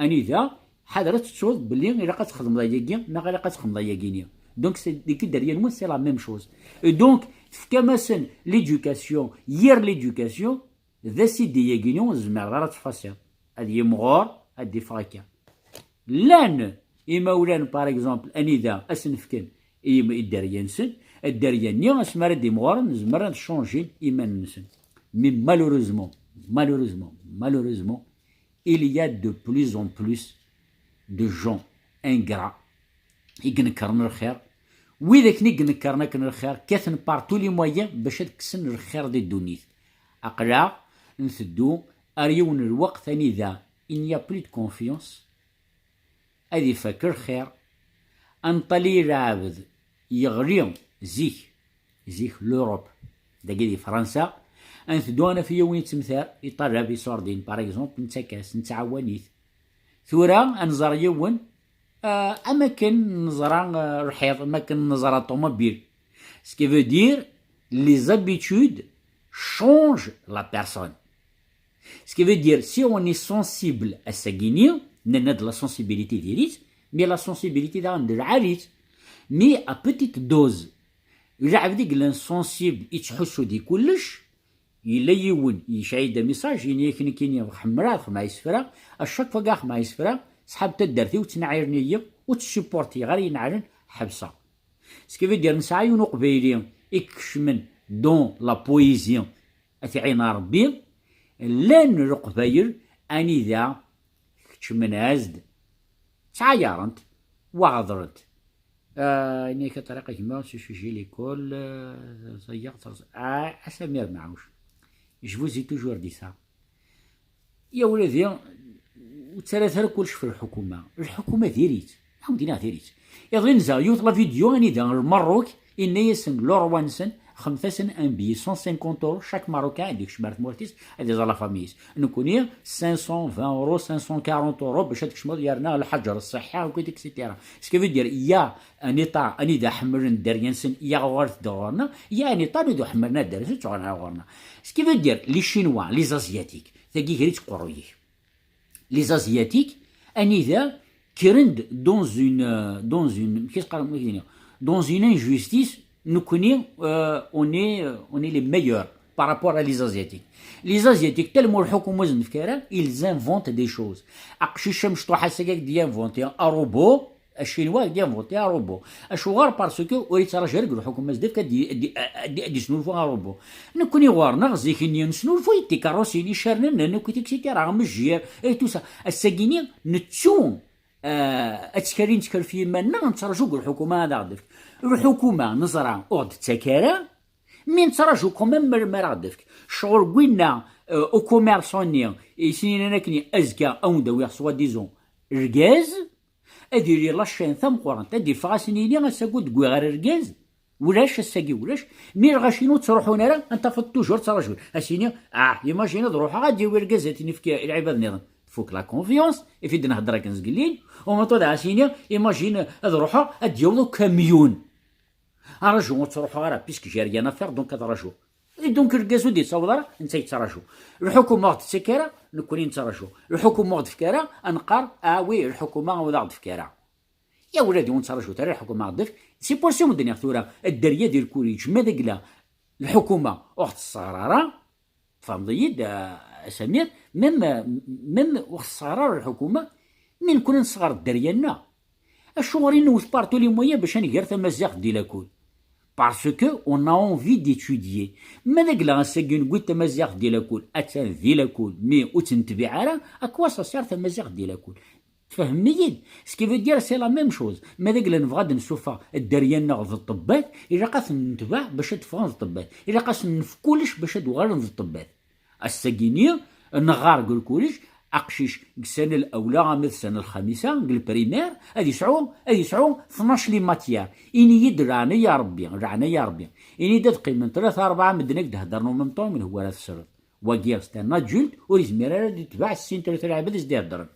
اني ذا حضرت تصود بلي الا قتخدم لا ياكيا ما غير قتخدم لا ياكينيا دونك سي ديك الدريه نمون سي لا ميم شوز دونك كما سن ليدوكاسيون يير ليدوكاسيون ذا سيدي ياكينيون زمر غير تفاصيل هادي مغور هادي فاكا لان إماولان باغ اكزومبل اني ذا اسنفكن الدريه نسن الدريه نيا اسمر دي مغور نزمر نشونجي ايمان نسن مي malheureusement il y a de plus en plus de gens ingrats يقنكرن الخير وإذا يقنكرنا كن الخير كاثن بارتو لي مويان باش تكسن الخير دي الدنيا أقلا نثدو أريون الوقت ثاني ذا إن يا بلي دو كونفيونس أدي فاكر خير أنطلي رابد يغري زيك لوروب داكي فرنسا أنثدو أنا في يومين تمثال يطلع في سوردين باغ اكزومبل نتاكاس نتعاونيت ثورا أنزر يوم أماكن نزرع رحيض أماكن نزرع طوموبيل سكي فو دير لي زابيتود شونج لا بيرسون سكي فو دير سي اون اي سونسيبل à sa guinée نناد لا سونسيبيليتي دياليت مي لا سونسيبيليتي دا ندير عاليت مي ا بوتيت دوز إلا عبديك لانسونسيبل يتحسو دي كلش إلا يون يشعيد ميساج يعني كني كيني حمرات مع يسفرا الشك فقاخ مع يسفرا سحاب تدرتي وتنعيرني وتسيبورتي غير ينعرن حبسه سكيفي دير نسعيون قبيلي اكشمن دون لا بويزيون اتعين ربي لان القبايل اني ذا كشمن ازد تعايرنت وعذرت اني كطريقه كيما سوشي ليكول صيغت اسامير معوش جو زي توجور دي سا يا ولادي وثلاثة كلش في الحكومة ديريت نحن دينا ديريت يضغي نزا يوت لا فيديو اني دا المروك إني يسن لوروانسن 5 سن ان بي 150 اورو شاك ماروكان هذيك شمارت مورتيس هذي لا فاميس نكوني 520 اورو 540 اورو باش هذيك شمال يارنا الحجر الصحة وكيت اكسيتيرا سكي دير يا انيطا اني دا حمرن داريانسن يا غورت دورنا يا انيطا ندو حمرنا دارسن تغورنا غورنا سكي دير لي شينوا لي زازياتيك ثاقي غريت قرويه لي زازياتيك اني ذا كيرند دون اون كيس قال دون اون انجوستيس nous on est les meilleurs par rapport à les Asiatiques. Les Asiatiques, tellement le حكومة زنفكارا, ils inventent des choses. أقشيش مشطوحة السكاك دي inventer un robot, الشينوا دي inventer un robot. أشوغار بارسكو وريت راه جارك الحكومة زدفكا دي سنولفو un robot. نكوني غارنا غزيكيني نسنولفو يتي كاروسيني شارنا نكوتي كسيتيرا مجير اي تو سا. الساكيني نتسون اتكارين تكر في مالنا نترجوك الحكومة هذا غدفك. الحكومة نزرع أغد تكارا من تراجو كومام مرمر غدفك شغل قلنا او كوميرسوني سنين نكني أزكا أو ندوي سوا ديزون رجاز أديري لاشين ثم قرانت أدير فغاسنيني غاساكو تقوي غير رجاز ولاش الساقي ولاش مي غاشينو تروحون راه انت فت توجور تراجو اسيني ايماجينا تروح غادي ورجازاتني في العباد نظام فوك لا كونفيونس يفيد نهضر كنزقلين وما طلع اسيني ايماجين روحها اديوضو كاميون راجو تروحوا غير بيسك جاريه نافير دونك تراجو دونك الكازو دي تصور انت تراجو الحكومه غد تسكره نكوني نتراجو الحكومه غد فكاره انقر وي الحكومه غد فكاره يا ولادي ونتراجو ترى الحكومه غد سي بوسيبل الدنيا ثورة الدريه ديال الكوريج ما داك الحكومه اخت الصغراره فهمتي سمير ميم وقت الصغراره الحكومه من كنا نصغر الدريانا الشغورين نوث بارتو لي مويا باش نقرا تمازيغ ديال parce que on a envie d'étudier ما داك لا ساكين قلت تمازيغ ديال الكل اتان ديال الكل مي وتنتبع على اكوا صار تمازيغ ديال الكل تفهمني سكي فو دير سي لا ميم شوز ما داك لا نبغى نشوفها الدريانه غد الطبات الا قاس نتبع باش تفهم الطبات الا قاس نفكولش باش دوغال الطبات الساكيني نغار قول كوليش اقشيش السنه الاولى غامض السنه الخامسه البريمير هادي يسعو 12 لي ماتيير اني يد رانا يا ربي اني دات من 3 4 مدنك تهضروا من طون من هو راه السر واكير ستانا جولد وريزمير راه يتبع السين 3 عباد يزدي يهضر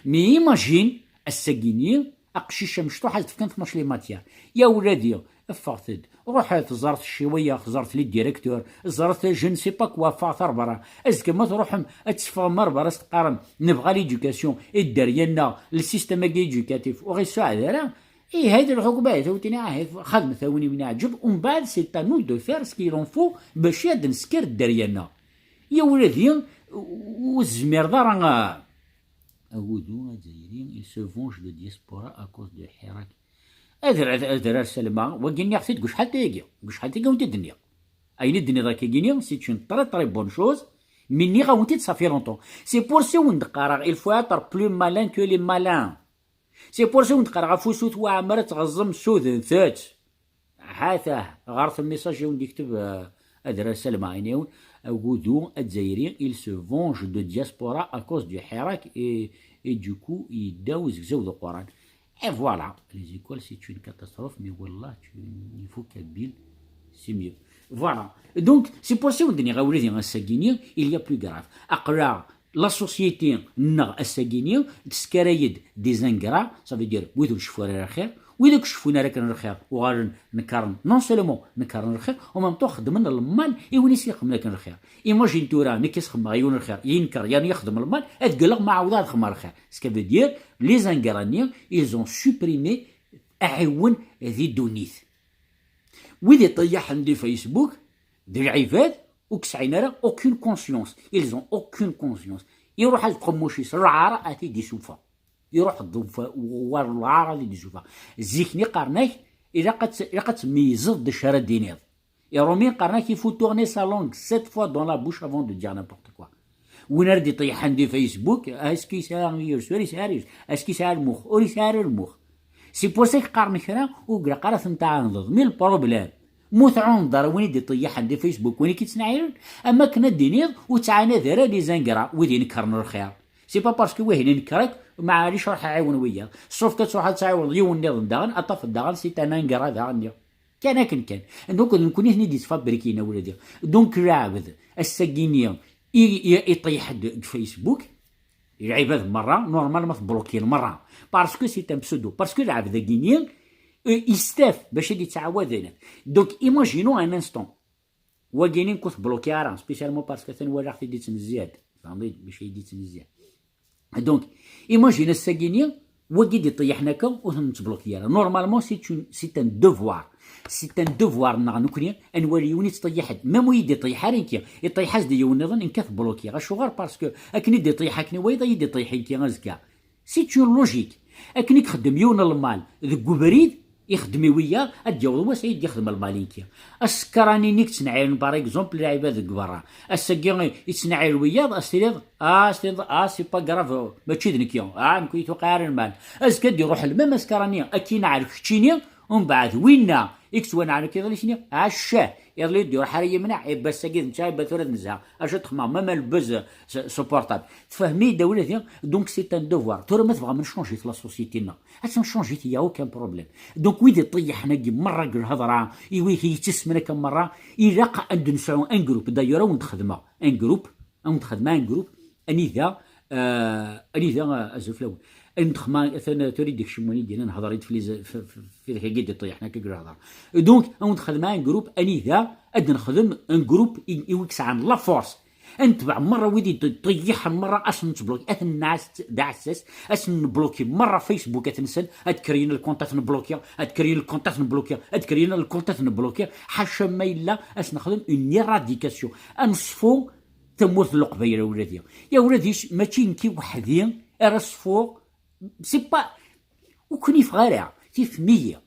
مي ايماجين الساكيني اقشيشه مشطوحه تفكن 12 لي ماتيير يا ولادي فاغتد روح زرت شويه زرت لي ديريكتور زرت جن سي با كوا فاثر برا اسكو ما تروح تفهمر برا تقارن نبغى ليدوكاسيون الدريانا السيستم ايدوكاتيف وغيساعد راه اي هذه الحكومه ثوتني خدمه ثوني من عجب ومن بعد سي تا نو دو فير سكيلون فو باش يد نسكر الدريانا يا ولادي والزمير راه أودو الجزائريين ils se vengent de diaspora à cause de حراك أدرار سلمى وقلني أختي تقول شحال تايقيا وانت الدنيا أين الدنيا ذاك يقيني سي اون تري بون شوز مني غاونتي صافي لونطون سي بور سي وندقارا il faut être plus malin que les malins سي بور سي وندقارا فوسوت وعمرة تغزم سود ثات حاثاه غارت الميساج وندي يكتب أدرار سلمى عينيون أودو الجزائريين ils se vengent de diaspora à cause du حراك et du coup يداو زكزاو القرآن. Et voilà, les écoles c'est une catastrophe, mais voilà, il faut Kabyle, c'est mieux. Voilà, donc c'est pour ça qu'on dit il y a plus grave. Après, la société n'a الساقينية تسكرايد des ingrats, ça veut dire ويدو شفونا الخير ويدو كشفونا راكن الخير وغادي نكرن نون سولومون نكرن الخير ومام طو خدمنا المال يونس يخدم لكن الخير ايماجين تورا ملي كيسخدم غيون الخير ينكر يعني يخدم المال اتقلق ما عاود خدم الخير سكا فو دير لي زانغرانيين ايزون سوبريمي اعون ذي دونيت ويدي طيح عندي فيسبوك دي العباد وكسعينا راه اوكين كونسيونس ايزون اوكين كونسيونس يروح البروموشي سرعه اتي دي سوفا يروح الضوفة والعار اللي يشوفها زيكني قرناك إلا قد تميزض د شارع دينير يرومين قرناك يفو تورني سا لونغ 7 فوا دون لا بوش افون دو دير نابورت كوا وين ردي يطيح عندي فيسبوك اسكي يسار يسار يسار اسكي يسار المخ او يسار المخ سي بور سيك قارن كرا وقرا قرا نتاع نضض مي البروبليم موت عنضر وين يدي يطيح عندي فيسبوك وين كيتسنعير اما كنا دينير وتعانى ذرا لي زنقرا وين نكرن الخير سي با باسكو وين نكرك ما عاريش راح يعاون وياه صوف كتروح تعاون يون نظام داغن اطف الداغن سي انا نقرا داغن كان دونك نكون هني دي تفبركينا ولادي دونك العبد الساقينيه يطيح فيسبوك العباد مره نورمال ما تبلوكي مره باسكو سي ان بسودو باسكو العبد غينيان يستاف باش يتعاود دونك ايماجينو ان انستون وكاينين كنت بلوكي راه سبيسيالمون باسكو ثاني ولا اختي ديت مزياد فهمتي باش يديت مزياد دونك ايماجين الساقينيه وكيد يطيحناك ونتبلوكيا نورمالمون سي ان دوفوار نكوني نوريوني تطيح ميم ويدي يطيح رينكي يطيح دي يونظن ان كاف بلوكي غشوغار باسكو اكني دي يطيحك نويضا يدي يطيحك غازكا سي اون لوجيك اكني تخدم يون المال ذك بريد يخدمي وياه الجو سيد يخدم المالينكيا السكراني نيك تنعير باغ اكزومبل العباد كبرا السكير يتنعير وياه استريض سي با كراف ماشي دنكيو نكون يتوقع المال اسكاد يروح المام اسكراني اكي نعرف كتشيني ومن بعد وينا اكسوان على كذا ليشني عشاه يلا يدير حريه منع بس ساكيد نتا بثورة نزها اش تخمام ماما البز سوبورتابل تفهمي دولتي دونك سي ان دوفوار ترى ما تبغى من شونجي في لا سوسيتينا اش نشونجي يا اوكان بروبليم دونك ويدي طيح نجي مره الهضره يوي يتسمنا كم مره الى عند نسعو ان جروب دايره ونخدمها ان جروب اني ذا ازفلو نخما تريد ديك شموني ديالنا نهضر في الحكايه طيحنا كي نهضر دونك نخدم ان جروب اني ذا اد نخدم ان جروب يوكس عن لا فورس انتبع مره ويدي طيح مره اش نتبلوكي الناس داعسس اش نبلوكي مره فيسبوك تنسل ادكرين الكونتات نبلوكي ادكرين الكونتات نبلوكي ادكرين الكونتات نبلوكي حاشا ما الا اش نخدم اون ايراديكاسيون انصفو تموت القبيله ولادي يا ولادي ماشي نكي وحدي رصفو سي با وكوني فغارع تيف 100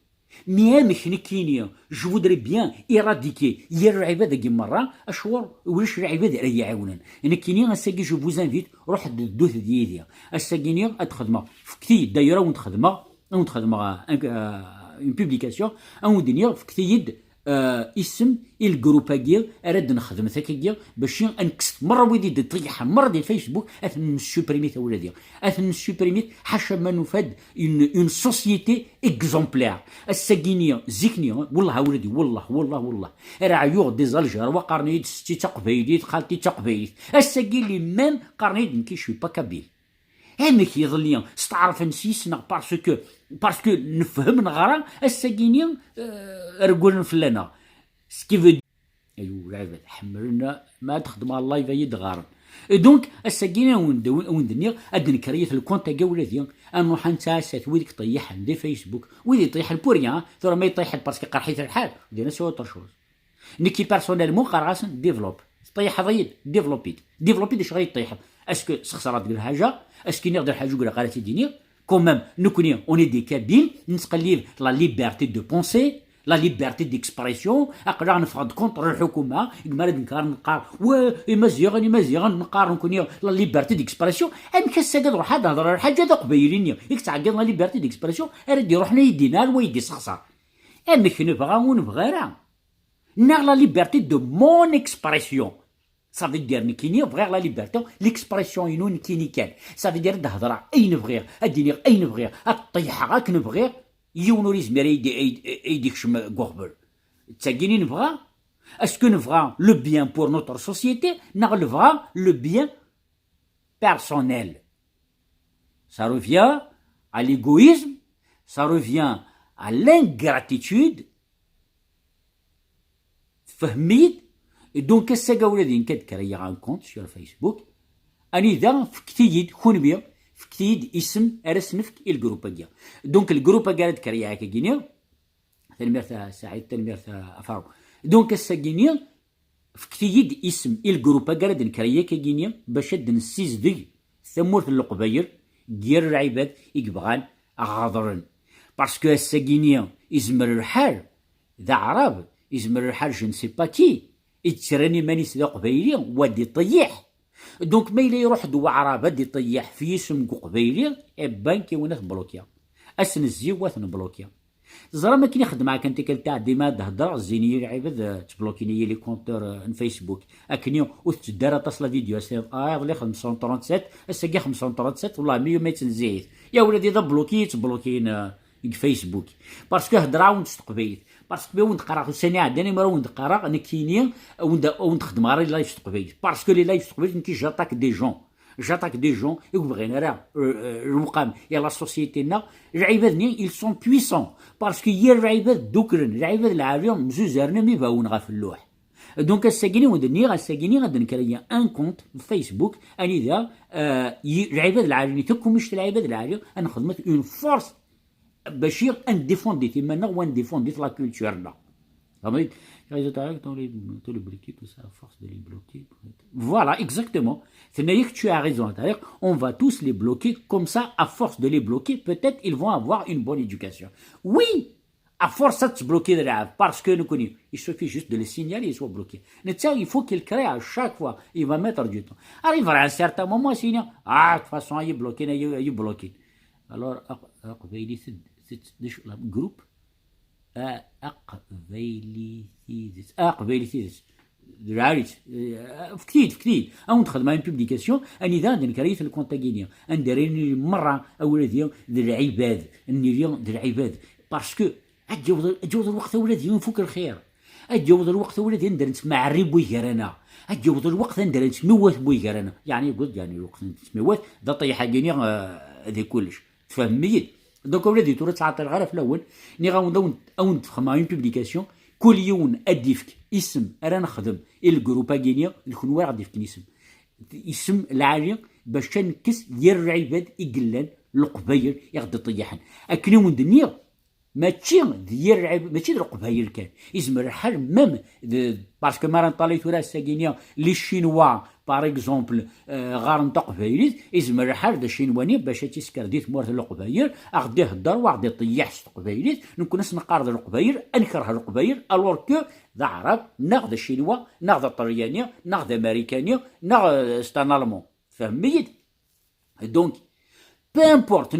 ميامك نكينيا جو فودري بيان ايراديكي يا العباد كي مره اشور ولاش العباد راه يعاونن نكينيا اساكي جو فوز انفيت روح دوث ديالي اساكينيا ادخدمه فكتي دايره ونتخدمه اون بوبليكاسيون اون دنيا فكتي اسم الجروب هاكيا اراد نخدم هكاكيا باش انكست مره ويدي تطيح مره ديال فيسبوك اثن سوبريميت ولا ديال اثن سوبريميت حاشا ما نفاد اون سوسيتي اكزومبلير الساكينيه زيكني والله ولدي والله راه عيوغ دي زالجر وقرنيت ستي تقبيليت خالتي تقبيليت الساكين لي ميم قرنيت نكي شوي با كابيل انك يظليا استعرف نسيسنا باسكو نفهم نغرا الساكينيا رقول فلانا سكيفو ايوا العباد حملنا ما تخدم اللايف يدغار دونك الساكينيا وندنيا ادن كريت الكونت كاع ولادي نروح نتاسات ويدك طيح عندي فيسبوك ويدي يطيح البوريان ثم ما يطيح باسكو قرحيت الحال دينا سوا طرشوز نكي بيرسونيلمون قراص ديفلوب طيح ضيد ديفلوبي شغل يطيح اسكو سخسرات ديال حاجه اسكو نقدر حاجه يقول قالت الدنيا كومام نكوني اوني دي كابيل نتقليل لا ليبرتي دو بونسي لا ليبرتي ديكسبرسيون اقدر نفرض كونتر الحكومه يقمر نقار مزيغ نقار نكوني لا ليبرتي ديكسبرسيون ام كسا قد روح هذا هضر حاجه دا قبيلين ياك تعقد لا ليبرتي ديكسبرسيون راه يروحنا يدينا ويدي سخسر امك نبغى ونبغى راه نا لا ليبرتي دو مون اكسبرسيون Ça veut dire نكيني بغير لا ليبرتي ليكسبرسيون ينو نكيني كان ça veut dire تهضر اي نبغي اديني اي نبغي اطيح راك نبغي يونو يزمر يديك شم غوبل تساكيني نبغى اسكو نبغى لو بيان بور نوتر سوسيتي نبغى لو بيان بيرسونيل ça revient à l'égoïsme ça revient à l'ingratitude فهميت دونك الساقا ولادين كتكريا ان كونت سور فيسبوك اني ذا فكتيد كون بيا فكتيد اسم ارسنفك الجروباكيا دونك الجروباكيا تكريا هكا كينيا تنمير سعيد تنمير افارو دونك الساقينيا فكتيد اسم الجروباكيا نكريا كينيا باش نسيز ذي ثمورت القباير ديال العباد يبغان غاضرن باسكو الساقينيا يزمر الحال ذا عرب يزمر الحال جو نسي با كي يتسراني مانيس ذا قبايلي ودي طيح دونك ما إلا يروح دوا عربة دي طيح في اسم قبايلي إبان كيونات بلوكيا أسن الزيوات نبلوكيا زرا ما كاين يخدم معاك انت كنتاع ديما تهضر زيني العباد تبلوكيني لي كونتور فيسبوك اكنيو وتدار تصل فيديو سي ضلي 537 الساكي 537 والله 100 ما يتنزيت يا ولادي ذا بلوكين فيسبوك باسكو هضره ونستقبيت باسكو وند قرا سنه عندنا مره وند قرا نكيني وند خدم غير لايف تقبيل باسكو لي لايف تقبيل نكي جاتاك دي جون يبغينا راه المقام يا لا سوسيتينا العباد ils sont puissants باسكو هي العباد دوكرن العباد العالم مزوزرنا مي باون غا في اللوح دونك الساكيني غادي نكريا ان كونت في فيسبوك اني ذا العباد العالمين تكون مش العباد العالم انا خدمت اون فورس باش ان ديفوندي تيمانا وان ديفوندي لا كولتورنا فهمت ils attaquent dans les bloquer tout ça à force de les bloquer voilà exactement c'est-à-dire que tu as raison on va tous les bloquer comme ça à force de les bloquer peut-être ils vont avoir une bonne éducation oui à force de se bloquer parce que nous connaissons il suffit juste de les signaler ils sont bloqués il faut qu'il crée à chaque fois il va mettre du temps arrivera à un certain moment sinon de toute façon il est bloqué alors groupe أقبيليثيس العاريس فكتيد أو ندخل مع بوبليكاسيون أني ذا نكريت الكونتاكينيا نديريني مرة أولادي العباد النيريون العباد باسكو أتجوز الوقت أولادي نفوك الخير أتجوز الوقت أولادي ندير نسمع الريبوي كرانا أتجوز الوقت ندير نسموات بوي كرانا يعني قلت يعني الوقت نسموات ذا طيحة كينيا ذي كلش تفهميت دونك ولادي تورا تعطي الغرف في الاول ني غاون نفخ مع اون بوبليكاسيون كل يوم اديفك اسم راه نخدم الجروب كينيا الكون واحد يديفك اسم العالي باش تنكس ديال العباد يقلان القبايل يغدي طيحن اكني وندنيا ماشي ديال العباد ماشي القبايل كان يزمر الحال ميم باسكو ما نطاليت راه ساكينيا لي شينوا باغ اكزومبل غار نتا قبايليت يزمر الحال دا شينواني باش تيسكر ديت مورث القبايل اغدي هدر وغدي طيح القبايليت نكون نقارض القبايل انكره القبايل الور كو ذا عرب ناخذ الشينوا ناخذ الطليانيه ناخذ امريكانيه ناخذ ستان المون فهميت دونك peu importe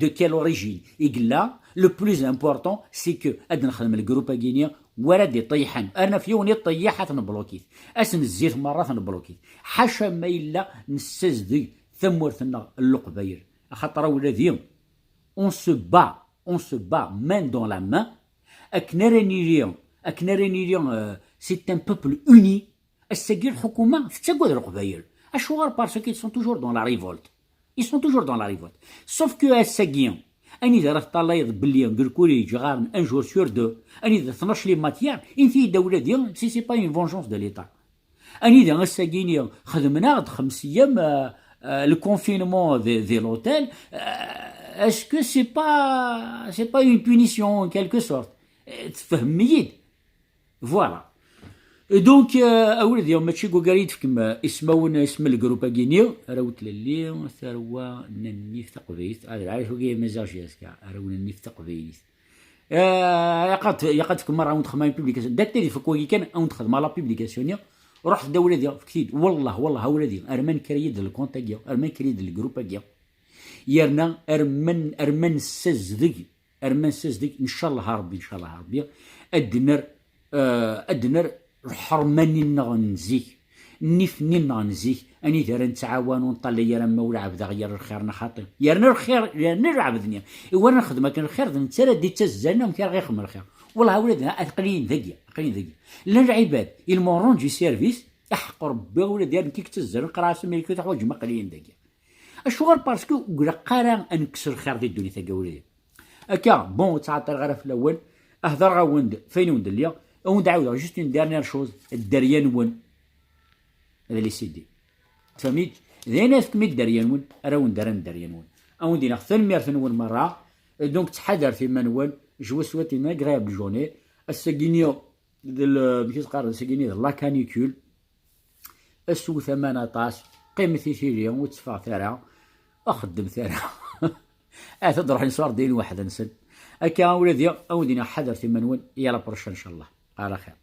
de quelle origine il a le plus important c'est que اد نخدم الجروب كينيا ورد يطيحن انا في يوني طيحت نبلوكيت اسن الزيت مرات نبلوكيت حاشا ما الا نستزدي ثمورتنا القبايل خاطر ولادي اون سو با مان دون لا مان اكنا راني ليون سي ان بوبل اوني الساقي الحكومه تتقود القبايل اشوار باسكو سون توجور دون لا ريفولت سوف كو الساقيين اني اذا راه طلايض بلي نقول يجي غار ان جور سور دو اني اذا 12 لي ماتيار ان في دوله ديال سي با اون فونجونس دو ليتا اني اذا الساقيين خدمنا 5 ايام لو كونفينمون دي لوتيل اسكو سي با اون بونيسيون كالكو سورت تفهميد فوالا دونك اولاد يوم ماشي كوكاريت فيكم اسم الجروب اكينيو راوت للي ثروه ننيف تقبيت هذا عارف كي ميزاج ياسكا راونا ننيف تقبيت يقد فيكم مره اون خدمه بوبليكاسيون داك اللي فكوا كان اون خدمه لا بوبليكاسيون رحت دوله ديال كثير والله ولادي ارمان كريد الكونتاكيا ارمان كريد الجروب اكيا يرنا ارمان سزدق ان شاء الله ربي ادنر حرماني نغنزيك نفني نغنزيك اني دار نتعاون ونطلع يا مولى عبد غير الخير نخاطر يرنا الخير يرنا العبدني وانا نخدم كان الخير انت دي تزلنا وكان غير خمر الخير والله ولادنا قليلين ذكي لا العباد المورون دي سيرفيس احق ربي ولاد ديال كي تزل نقرا سميك تحوايج ما قليلين ذكي اشوار باسكو قرا قرا انكسر الخير ديال الدنيا تا ولادي هكا بون تعطي غير في الاول اهضر غاوند فين وند اليوم وند عاود جوست اون ديرنيير شوز الدريان ون هذا اللي سيدي فهميت زين ناس كمي الدريان ون راه ون دارن الدريان ون او ندير اختار ميرثن ون مره دونك تحضر في منون جو سويتي اون اغريابل جورني الساكينيو كيفاش تقارن الساكينيو لا كانيكول السو 18 قيمة ثيريا وتصفى ثرى اخدم ثرى تروح نصور دين واحد نسد هكا ولادي اودينا حضر في منون يلا برشا ان شاء الله على خير.